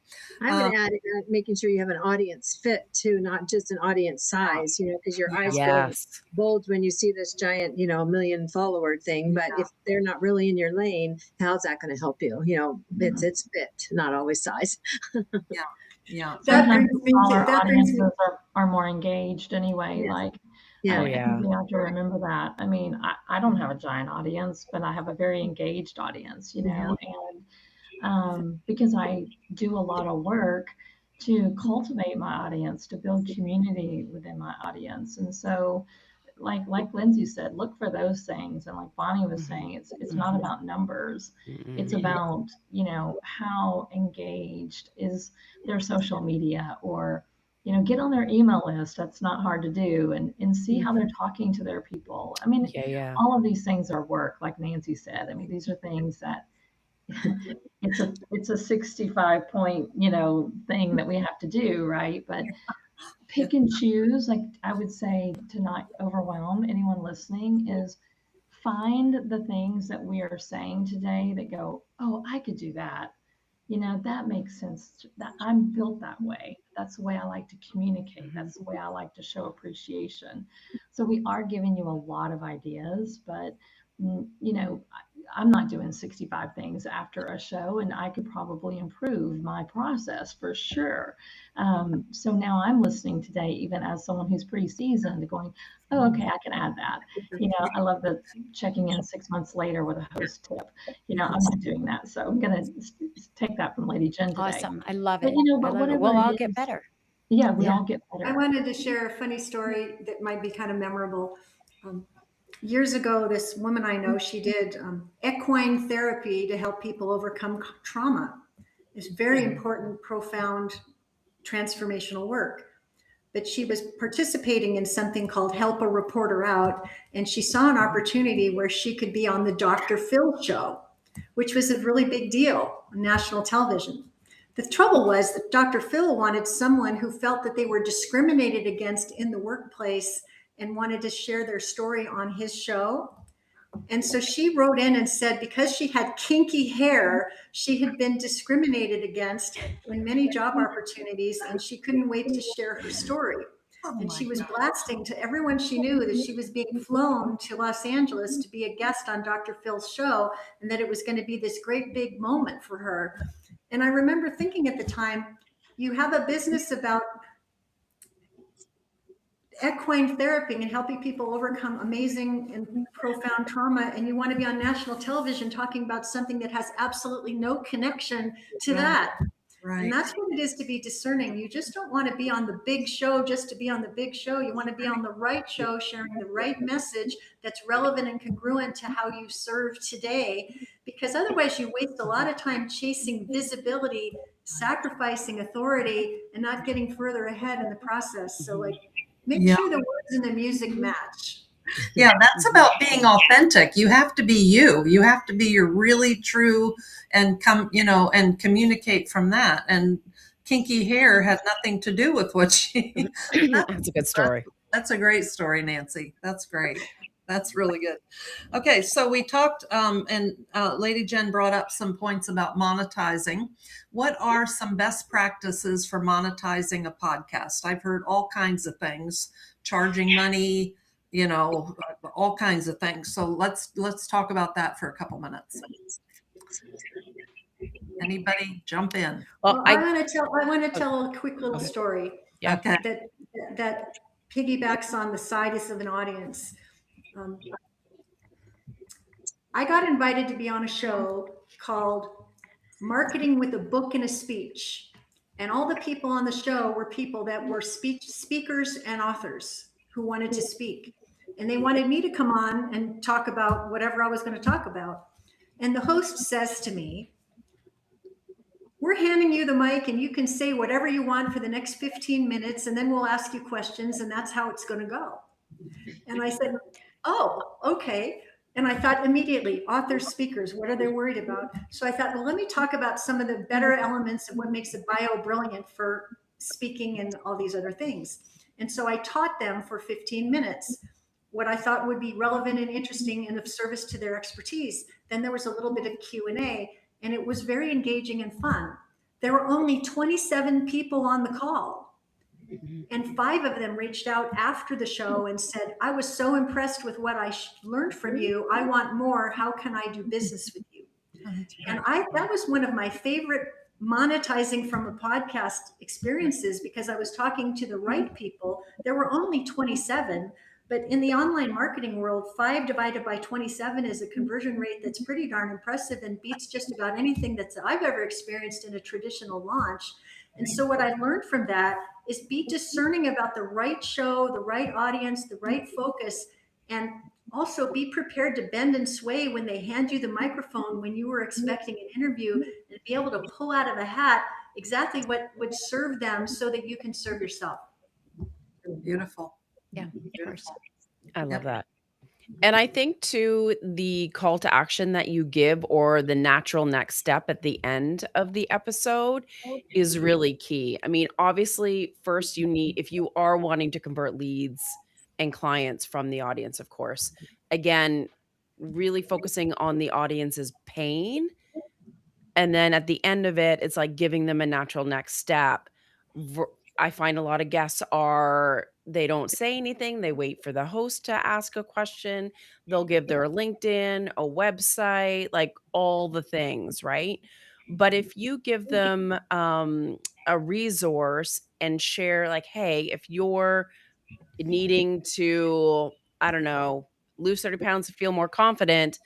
I would add making sure you have an audience fit too, not just an audience size, you know, because your eyes go bulge when you see this giant, you know, 1 million follower thing. But if they're not really in your lane, how's that going to help you? You know, it's fit, not always size. Yeah. Sometimes smaller audiences are more engaged anyway. Like, I think we have to remember that. I mean, I don't have a giant audience, but I have a very engaged audience, you know, and because I do a lot of work to cultivate my audience, to build community within my audience. And so, like Lindsay said, look for those things. And like Bonnie was saying, it's not about numbers. It's about, you know, how engaged is their social media, or, you know, get on their email list. That's not hard to do, and see how they're talking to their people. I mean, all of these things are work, like Nancy said. I mean, these are things that it's a 65 point, you know, thing that we have to do, right? But pick and choose. Like, I would say, to not overwhelm anyone listening, is find the things that we are saying today that go, oh, I could do that. You know, that makes sense. That I'm built that way. That's the way I like to communicate. That's the way I like to show appreciation. So we are giving you a lot of ideas, but you know, I'm not doing 65 things after a show, and I could probably improve my process for sure. So now I'm listening today, even as someone who's pretty seasoned, going, oh, okay, I can add that. You know, I love the checking in 6 months later with a host tip. You know, I'm not doing that. So I'm going to take that from Lady Jen today. Awesome. I love it. But, you know, but whatever we'll all get better. Yeah, we all get better. I wanted to share a funny story that might be kind of memorable. Years ago, this woman I know, she did equine therapy to help people overcome trauma. It's very important, profound, transformational work. But she was participating in something called Help a Reporter Out, and she saw an opportunity where she could be on the Dr. Phil show, which was a really big deal on national television. The trouble was that Dr. Phil wanted someone who felt that they were discriminated against in the workplace and wanted to share their story on his show. And so she wrote in and said, because she had kinky hair, she had been discriminated against in many job opportunities, and she couldn't wait to share her story. And she was blasting to everyone she knew that she was being flown to Los Angeles to be a guest on Dr. Phil's show, and that it was going to be this great big moment for her. And I remember thinking at the time, you have a business about equine therapy and helping people overcome amazing and profound trauma, and you want to be on national television talking about something that has absolutely no connection to that. Right. And that's what it is to be discerning. You just don't want to be on the big show just to be on the big show. You want to be on the right show, sharing the right message that's relevant and congruent to how you serve today, because otherwise you waste a lot of time chasing visibility, sacrificing authority, and not getting further ahead in the process. So like, make sure the words and the music match. Yeah, that's about being authentic. You have to be you. You have to be your really true and and communicate from that. And kinky hair had nothing to do with what she. That's a good story. That's a great story, Nancy. That's great. That's really good. Okay, so we talked, and Lady Jen brought up some points about monetizing. What are some best practices for monetizing a podcast? I've heard all kinds of things, charging money, all kinds of things. So let's talk about that for a couple minutes. Anybody jump in? Well, I want to tell a quick little Okay. story Yeah. Okay. that piggybacks on the size of an audience. I got invited to be on a show called Marketing with a Book and a Speech. And all the people on the show were people that were speakers and authors who wanted to speak. And they wanted me to come on and talk about whatever I was going to talk about. And the host says to me, "We're handing you the mic and you can say whatever you want for the next 15 minutes, and then we'll ask you questions, and that's how it's going to go." And I said, "Oh, okay." And I thought immediately, authors, speakers, what are they worried about? So I thought, well, let me talk about some of the better elements of what makes a bio brilliant for speaking and all these other things. And so I taught them for 15 minutes what I thought would be relevant and interesting and of service to their expertise. Then there was a little bit of Q&A, and it was very engaging and fun. There were only 27 people on the call. And 5 of them reached out after the show and said, "I was so impressed with what I learned from you. I want more. How can I do business with you?" And that was one of my favorite monetizing from a podcast experiences, because I was talking to the right people. There were only 27, but in the online marketing world, 5 divided by 27 is a conversion rate that's pretty darn impressive and beats just about anything that I've ever experienced in a traditional launch. And so what I learned from that is be discerning about the right show, the right audience, the right focus, and also be prepared to bend and sway when they hand you the microphone when you were expecting an interview, and be able to pull out of a hat exactly what would serve them so that you can serve yourself. Beautiful. Yeah, of course. I love Yep. that. And I think too, the call to action that you give, or the natural next step at the end of the episode, is really key. I mean, obviously, first you need, if you are wanting to convert leads and clients from the audience, of course, again, really focusing on the audience's pain. And then at the end of it, it's like giving them a natural next step. I find a lot of guests they don't say anything. They wait for the host to ask a question. They'll give their LinkedIn, a website, like all the things, right? But if you give them a resource and share, like, hey, if you're needing to, I don't know, lose 30 pounds to feel more confident,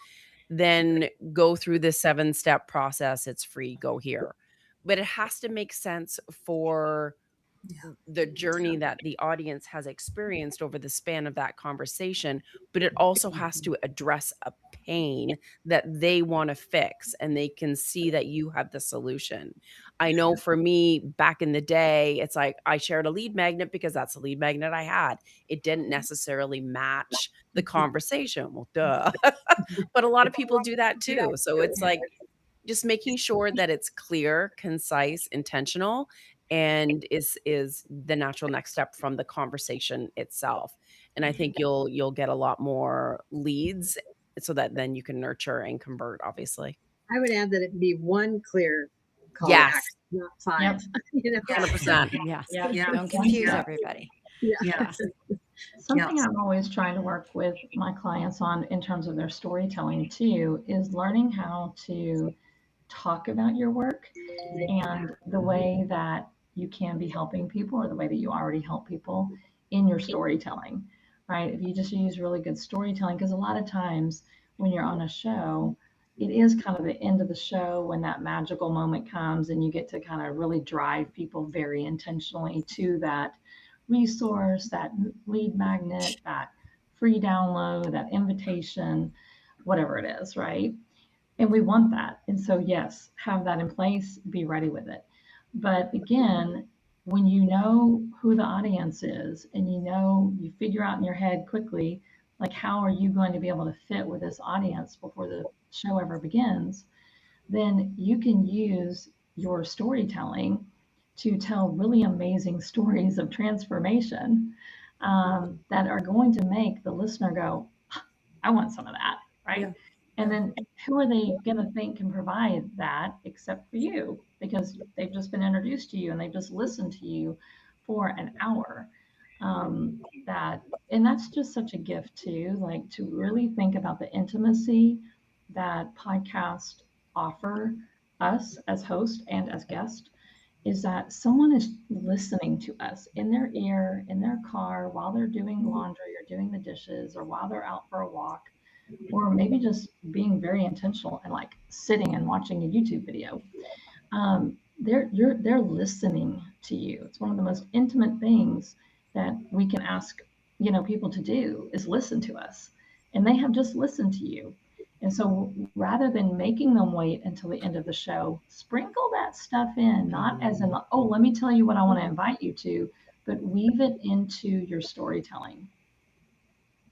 then go through this 7-step process. It's free. Go here. But it has to make sense for the journey that the audience has experienced over the span of that conversation, but it also has to address a pain that they want to fix, and they can see that you have the solution. I know for me back in the day, it's like I shared a lead magnet because that's the lead magnet I had. It didn't necessarily match the conversation. Well, duh. But a lot of people do that too. So it's like just making sure that it's clear, concise, intentional, and is the natural next step from the conversation itself. And I think you'll get a lot more leads, so that then you can nurture and convert, obviously. I would add that it be one clear call to Yes. action, not 5. You know? 100%. Yeah. Yeah. Don't confuse Yeah. everybody. Yeah. Yeah. Something I'm always trying to work with my clients on in terms of their storytelling too is learning how to talk about your work and the way that you can be helping people, or the way that you already help people in your storytelling, right? If you just use really good storytelling, because a lot of times when you're on a show, it is kind of the end of the show when that magical moment comes and you get to kind of really drive people very intentionally to that resource, that lead magnet, that free download, that invitation, whatever it is, right? And we want that. And so, yes, have that in place, be ready with it. But again, when you know who the audience is, and you figure out in your head quickly, like, how are you going to be able to fit with this audience before the show ever begins, then you can use your storytelling to tell really amazing stories of transformation that are going to make the listener go, I want some of that, right? Yeah. And then who are they going to think can provide that except for you? Because they've just been introduced to you and they've just listened to you for an hour. And that's just such a gift too, like to really think about the intimacy that podcasts offer us as host and as guest, is that someone is listening to us in their ear, in their car, while they're doing laundry or doing the dishes, or while they're out for a walk, or maybe just being very intentional and like sitting and watching a YouTube video. They're listening to you. It's one of the most intimate things that we can ask, people to do, is listen to us. And they have just listened to you. And so rather than making them wait until the end of the show, sprinkle that stuff in, not as in, oh, let me tell you what I want to invite you to, but weave it into your storytelling.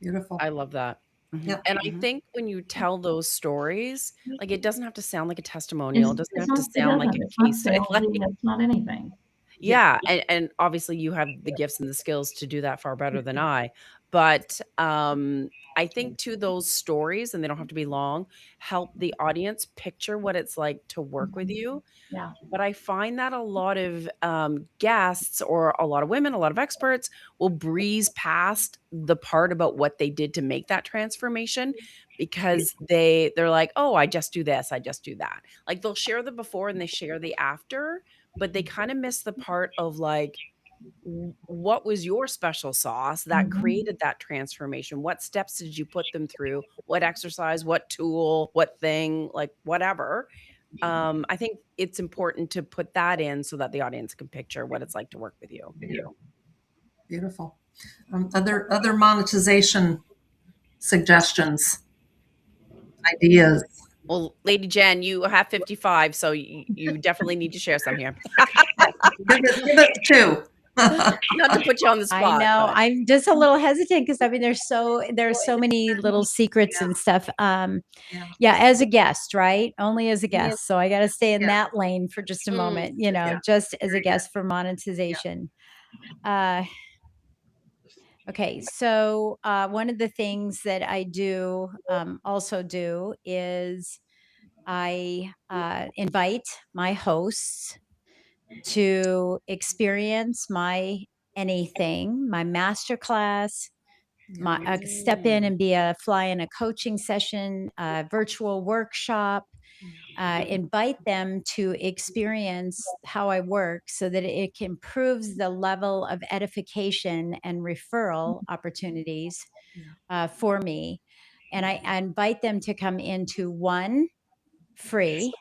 Beautiful. I love that. Yep. And I think when you tell those stories, like it doesn't have to sound like a testimonial. It doesn't have to sound like a It's not case study. Like, salesy, it's not anything. yeah, and obviously you have the gifts and the skills to do that far better than I. But I think too, those stories, and they don't have to be long, help the audience picture what it's like to work with you. Yeah. But I find that a lot of guests, or a lot of women, a lot of experts, will breeze past the part about what they did to make that transformation, because they're like, oh, I just do this, I just do that. Like they'll share the before and they share the after, but they kind of miss the part of like, what was your special sauce that created that transformation? What steps did you put them through? What exercise, what tool, what thing, like whatever. I think it's important to put that in so that the audience can picture what it's like to work with you. Beautiful. Other monetization suggestions, ideas. Well, Lady Jen, you have 55, so you definitely need to share some here. Give it two. Not to put you on the spot. I know. but- I'm just a little hesitant because I mean, there's so many little secrets and stuff. Yeah, as a guest, right? Only as a guest. So I got to stay in that lane for just a moment, just as a guest for monetization. Okay, so one of the things that I do also do is I invite my hosts to experience my anything, my masterclass, my step in and be a fly in a coaching session, a virtual workshop. Invite them to experience how I work so that it improves the level of edification and referral opportunities for me. And I invite them to come into one free.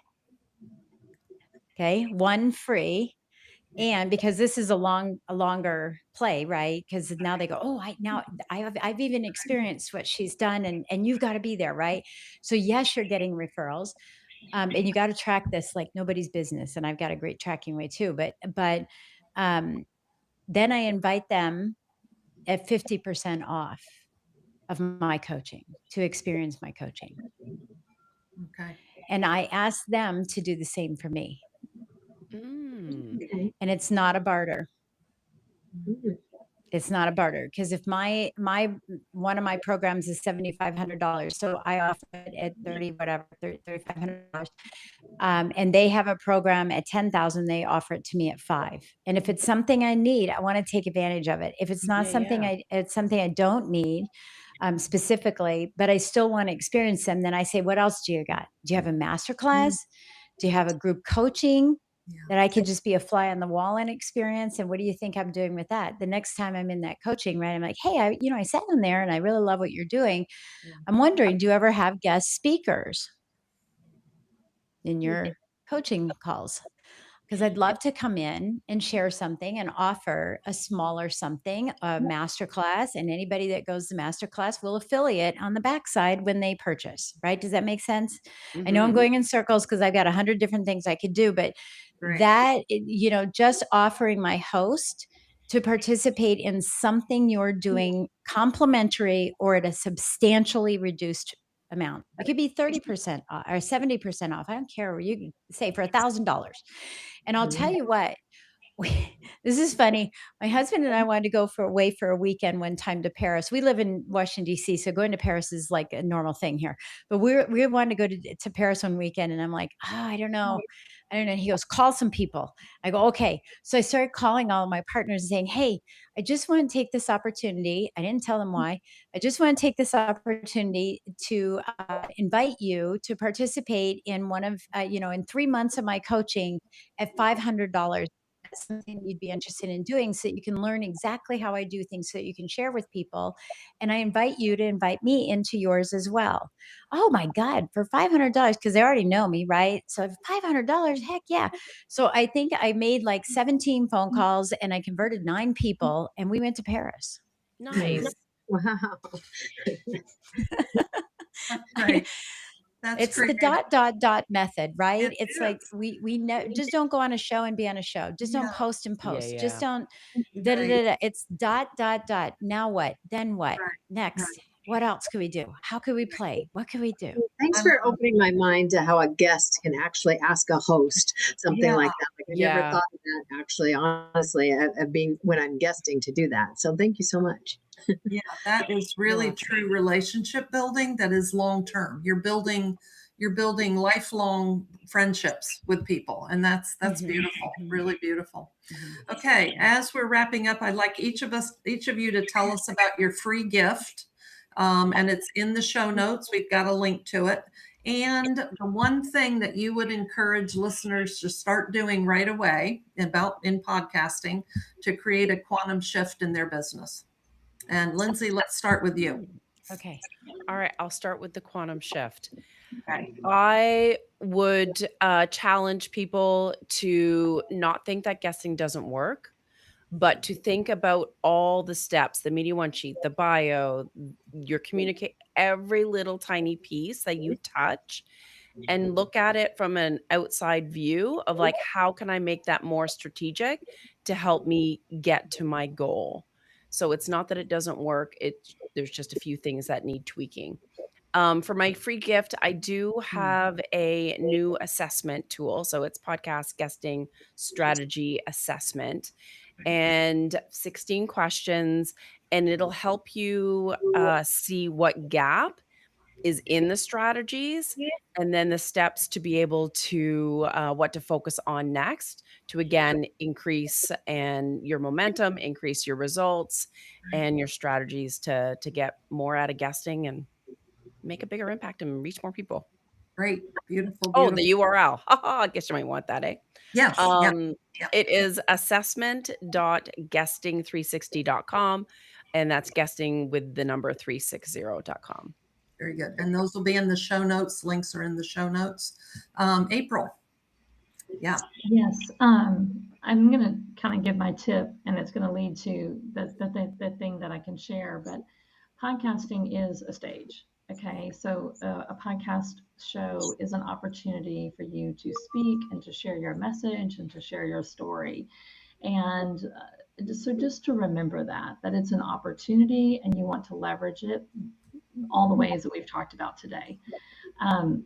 Okay, one free. And because this is a longer play, right? Because now they go, oh, I've even experienced what she's done, and you've got to be there, right? So yes, you're getting referrals, and you got to track this like nobody's business. And I've got a great tracking way too. But then I invite them at 50% off of my coaching to experience my coaching. Okay. And I ask them to do the same for me. Mm. And it's not a barter. It's not a barter, because if my one of my programs is $7,500, so I offer it at $3,500, and they have a program at $10,000, they offer it to me at $5,000. And if it's something I need, I want to take advantage of it. If it's not something it's something I don't need specifically, but I still want to experience them, then I say, what else do you got? Do you have a master class? Do you have a group coaching that I could just be a fly on the wall and experience? And what do you think I'm doing with that? The next time I'm in that coaching, right? I'm like, hey, I sat in there and I really love what you're doing. I'm wondering, do you ever have guest speakers in your coaching calls? Because I'd love to come in and share something and offer a smaller something, a masterclass, and anybody that goes to masterclass will affiliate on the backside when they purchase, right? Does that make sense? I know I'm going in circles because I've got 100 different things I could do, but that, just offering my host to participate in something you're doing complimentary or at a substantially reduced amount. It could be 30% off or 70% off. I don't care what you say, for $1,000. And I'll tell you what, this is funny. My husband and I wanted to go away for a weekend one time to Paris. We live in Washington, D.C., so going to Paris is like a normal thing here. But we wanted to go to Paris one weekend, and I'm like, I don't know. I don't know. He goes, call some people. I go, okay. So I started calling all my partners and saying, hey, I just want to take this opportunity. I didn't tell them why. I just want to take this opportunity to invite you to participate in one of, in 3 months of my coaching at $500. Something you'd be interested in doing so that you can learn exactly how I do things so that you can share with people. And I invite you to invite me into yours as well. Oh my God, for $500, because they already know me, right? So $500, heck yeah. So I think I made like 17 phone calls and I converted 9 people and we went to Paris. Nice. Wow. That's great. That's It's great. the ... method, right? It It's like is. we know, just don't go on a show and be on a show. Just don't Yeah. post and Yeah, post. yeah. Just don't Right. It's ... Now what? Then what? Right. Next. Right. What else could we do? How could we play? What could we do? Thanks I for love opening my mind to how a guest can actually ask a host something Yeah. like that. Like I never Yeah. thought of that actually, honestly, of being when I'm guesting to do that. So thank you so much. Yeah, that is You're really welcome. true relationship building that is long term. You're building lifelong friendships with people, and that's Mhm. beautiful, Mhm. really beautiful. Mhm. Okay, as we're wrapping up, I'd like each of you to tell us about your free gift. And it's in the show notes. We've got a link to it. And the one thing that you would encourage listeners to start doing right away in podcasting to create a quantum shift in their business. And Lindsay, let's start with you. Okay. All right, I'll start with the quantum shift. Okay. I would challenge people to not think that guessing doesn't work, but to think about all the steps, the media one sheet, the bio, your communicate, every little tiny piece that you touch, and look at it from an outside view of like, how can I make that more strategic to help me get to my goal? So it's not that it doesn't work. There's just a few things that need tweaking. For my free gift, I do have a new assessment tool. So it's podcast guesting strategy assessment and 16 questions, and it'll help you see what gap is in the strategies and then the steps to be able to what to focus on next to again increase and your momentum, increase your results and your strategies to get more out of guesting and make a bigger impact and reach more people. Great. Beautiful. Oh, Beautiful. the URL. I guess you might want that, eh? Yes. Yeah. Yeah. It is assessment.guesting360.com, and that's guesting with the number 360.com. Very good. And those will be in the show notes. Links are in the show notes. April. Yeah. Yes, I'm going to kind of give my tip, and it's going to lead to the thing that I can share. But podcasting is a stage. Okay, so a podcast show is an opportunity for you to speak and to share your message and to share your story. And so just to remember that it's an opportunity and you want to leverage it all the ways that we've talked about today.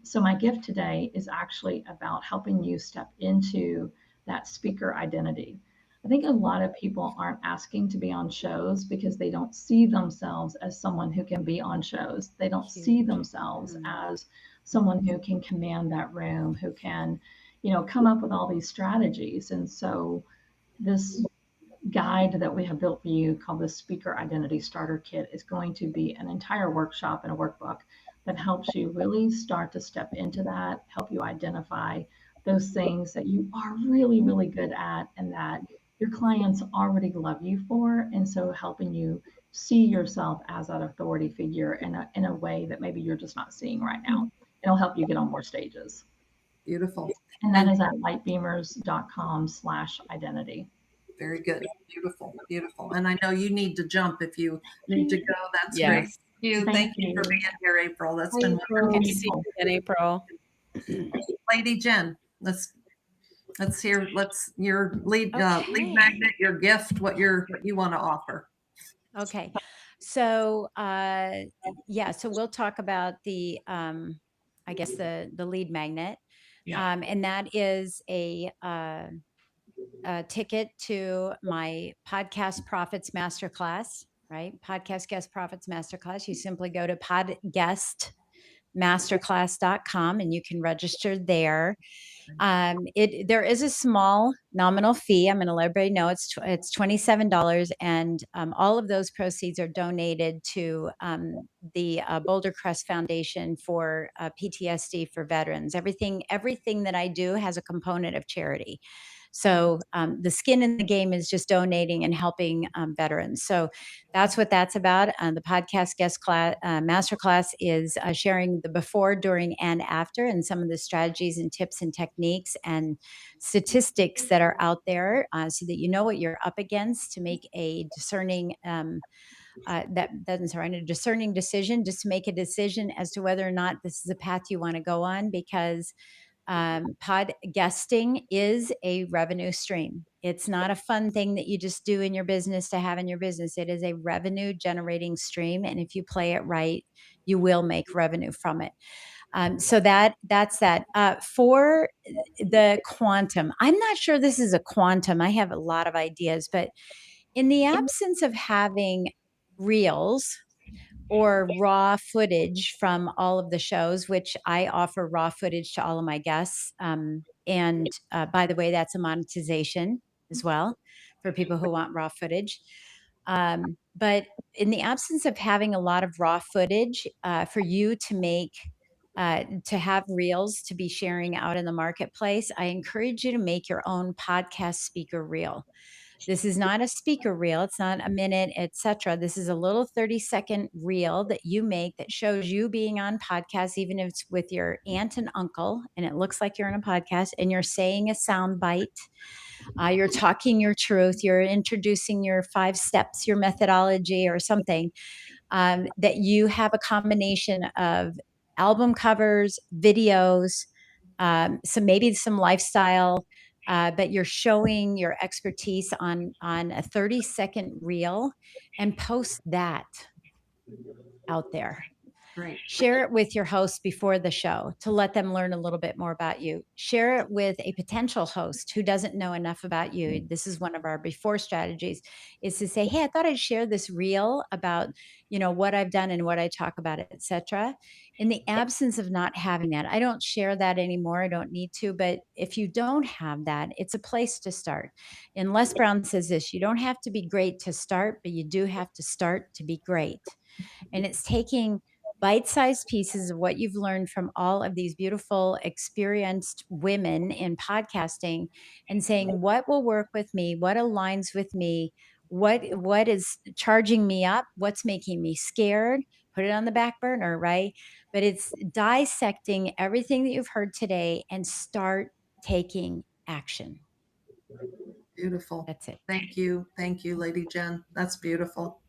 So my gift today is actually about helping you step into that speaker identity. I think a lot of people aren't asking to be on shows because they don't see themselves as someone who can be on shows. They don't see themselves as someone who can command that room, who can, come up with all these strategies. And so this guide that we have built for you called the Speaker Identity Starter Kit is going to be an entire workshop and a workbook that helps you really start to step into that, help you identify those things that you are really, really good at and that your clients already love you for. And so helping you see yourself as that authority figure in a way that maybe you're just not seeing right now. It'll help you get on more stages. Beautiful. And that is at lightbeamers.com/identity. Very good. Beautiful. Beautiful. And I know you need to jump if you need to go. That's Yes. great. Thank you for being here, April. That's been wonderful. Good to see you again, April. Lady Jen, let's hear your lead Okay. magnet, your gift, what you want to offer. Okay. So so we'll talk about the I guess the lead magnet. Yeah. And that is a ticket to my Podcast Profits Masterclass, right? Podcast Guest Profits Masterclass. You simply go to podguestmasterclass.com and you can register there. There is a small nominal fee. I'm going to let everybody know it's $27, and all of those proceeds are donated to the Boulder Crest Foundation for PTSD for veterans. Everything that I do has a component of charity. So the skin in the game is just donating and helping veterans. So that's what that's about. The podcast guest class masterclass is sharing the before, during, and after, and some of the strategies and tips and techniques and statistics that are out there, so that you know what you're up against to make a discerning that doesn't surround a discerning decision, just to make a decision as to whether or not this is a path you want to go on, because podcasting is a revenue stream. It's not a fun thing that you just do in your business to have in your business. It is a revenue generating stream. And if you play it right, you will make revenue from it. So that's that. For the quantum, I'm not sure this is a quantum. I have a lot of ideas, but in the absence of having reels or raw footage from all of the shows, which I offer raw footage to all of my guests. And by the way, that's a monetization as well for people who want raw footage. But in the absence of having a lot of raw footage for you to make, to have reels to be sharing out in the marketplace, I encourage you to make your own podcast speaker reel. This is not a speaker reel. It's not a minute, etc. This is a little 30-second reel that you make that shows you being on podcast, even if it's with your aunt and uncle, and it looks like you're on a podcast and you're saying a sound bite. You're talking your truth. You're introducing your 5 steps, your methodology, or something, that you have a combination of album covers, videos, maybe some lifestyle, but you're showing your expertise on a 30-second reel, and post that out there. Great. Share it with your host before the show to let them learn a little bit more about you. Share it with a potential host who doesn't know enough about you. This is one of our before strategies, is to say, hey, I thought I'd share this reel about, what I've done and what I talk about, etc. In the absence of not having that, I don't share that anymore. I don't need to. But if you don't have that, it's a place to start. And Les Brown says this: you don't have to be great to start, but you do have to start to be great. And it's taking bite-sized pieces of what you've learned from all of these beautiful, experienced women in podcasting and saying, what will work with me? What aligns with me? What is charging me up? What's making me scared? Put it on the back burner, right? But it's dissecting everything that you've heard today and start taking action. Beautiful. That's it. Thank you. Thank you, Lady Jen. That's beautiful.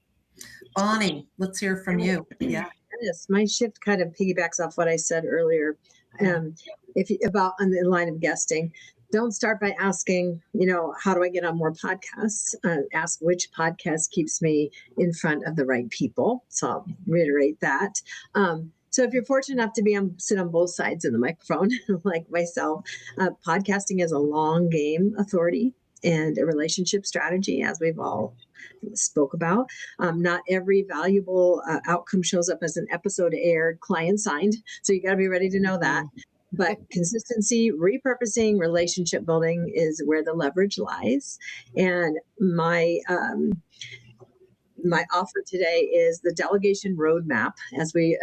Bonnie, let's hear from you. Yeah. Yes, my shift kind of piggybacks off what I said earlier. About on the line of guesting, don't start by asking, how do I get on more podcasts? Ask which podcast keeps me in front of the right people. So I'll reiterate that. So if you're fortunate enough to sit on both sides of the microphone, like myself, podcasting is a long game authority and a relationship strategy, as we've all spoke about. Not every valuable outcome shows up as an episode aired, client signed. So you got to be ready to know that. But consistency, repurposing, relationship building is where the leverage lies. And my offer today is the delegation roadmap. As we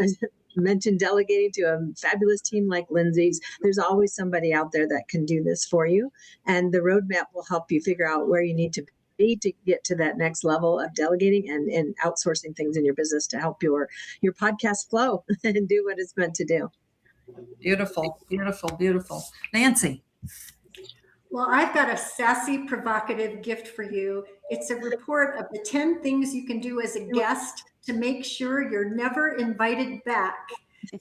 mentioned, delegating to a fabulous team like Lindsay's, there's always somebody out there that can do this for you. And the roadmap will help you figure out where you need to be to get to that next level of delegating and outsourcing things in your business to help your podcast flow and do what it's meant to do. Beautiful, beautiful, beautiful. Nancy. Well, I've got a sassy, provocative gift for you. It's a report of the 10 things you can do as a guest to make sure you're never invited back.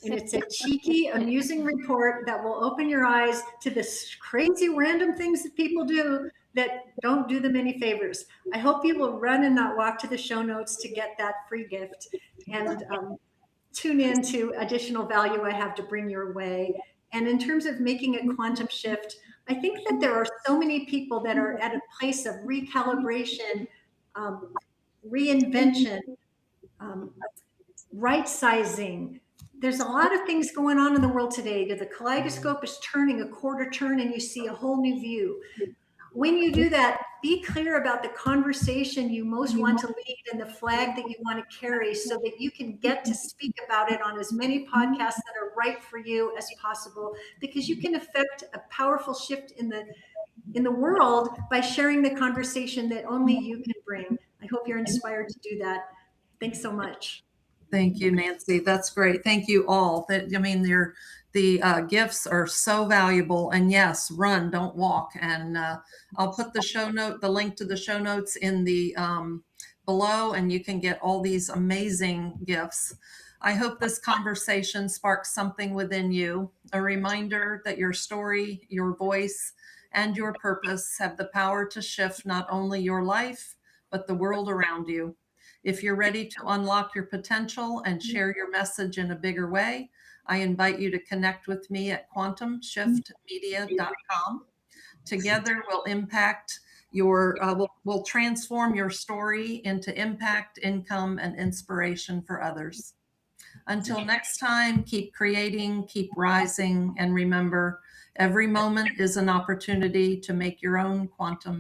And it's a cheeky, amusing report that will open your eyes to the crazy random things that people do that don't do them any favors. I hope you will run and not walk to the show notes to get that free gift, and tune in to additional value I have to bring your way. And in terms of making a quantum shift, I think that there are so many people that are at a place of recalibration, reinvention, um, right sizing. There's a lot of things going on in the world today. The kaleidoscope is turning a quarter turn and you see a whole new view. When you do that, be clear about the conversation you most want to lead and the flag that you want to carry so that you can get to speak about it on as many podcasts that are right for you as possible, because you can affect a powerful shift in the world by sharing the conversation that only you can bring. I hope you're inspired to do that. Thanks so much. Thank you, Nancy. That's great. Thank you all. That, I mean, the gifts are so valuable. And yes, run, don't walk. And I'll put the link to the show notes in the below, and you can get all these amazing gifts. I hope this conversation sparks something within you, a reminder that your story, your voice, and your purpose have the power to shift not only your life, but the world around you. If you're ready to unlock your potential and share your message in a bigger way, I invite you to connect with me at quantumshiftmedia.com. Together, we'll impact we'll transform your story into impact, income, and inspiration for others. Until next time, keep creating, keep rising, and remember, every moment is an opportunity to make your own quantum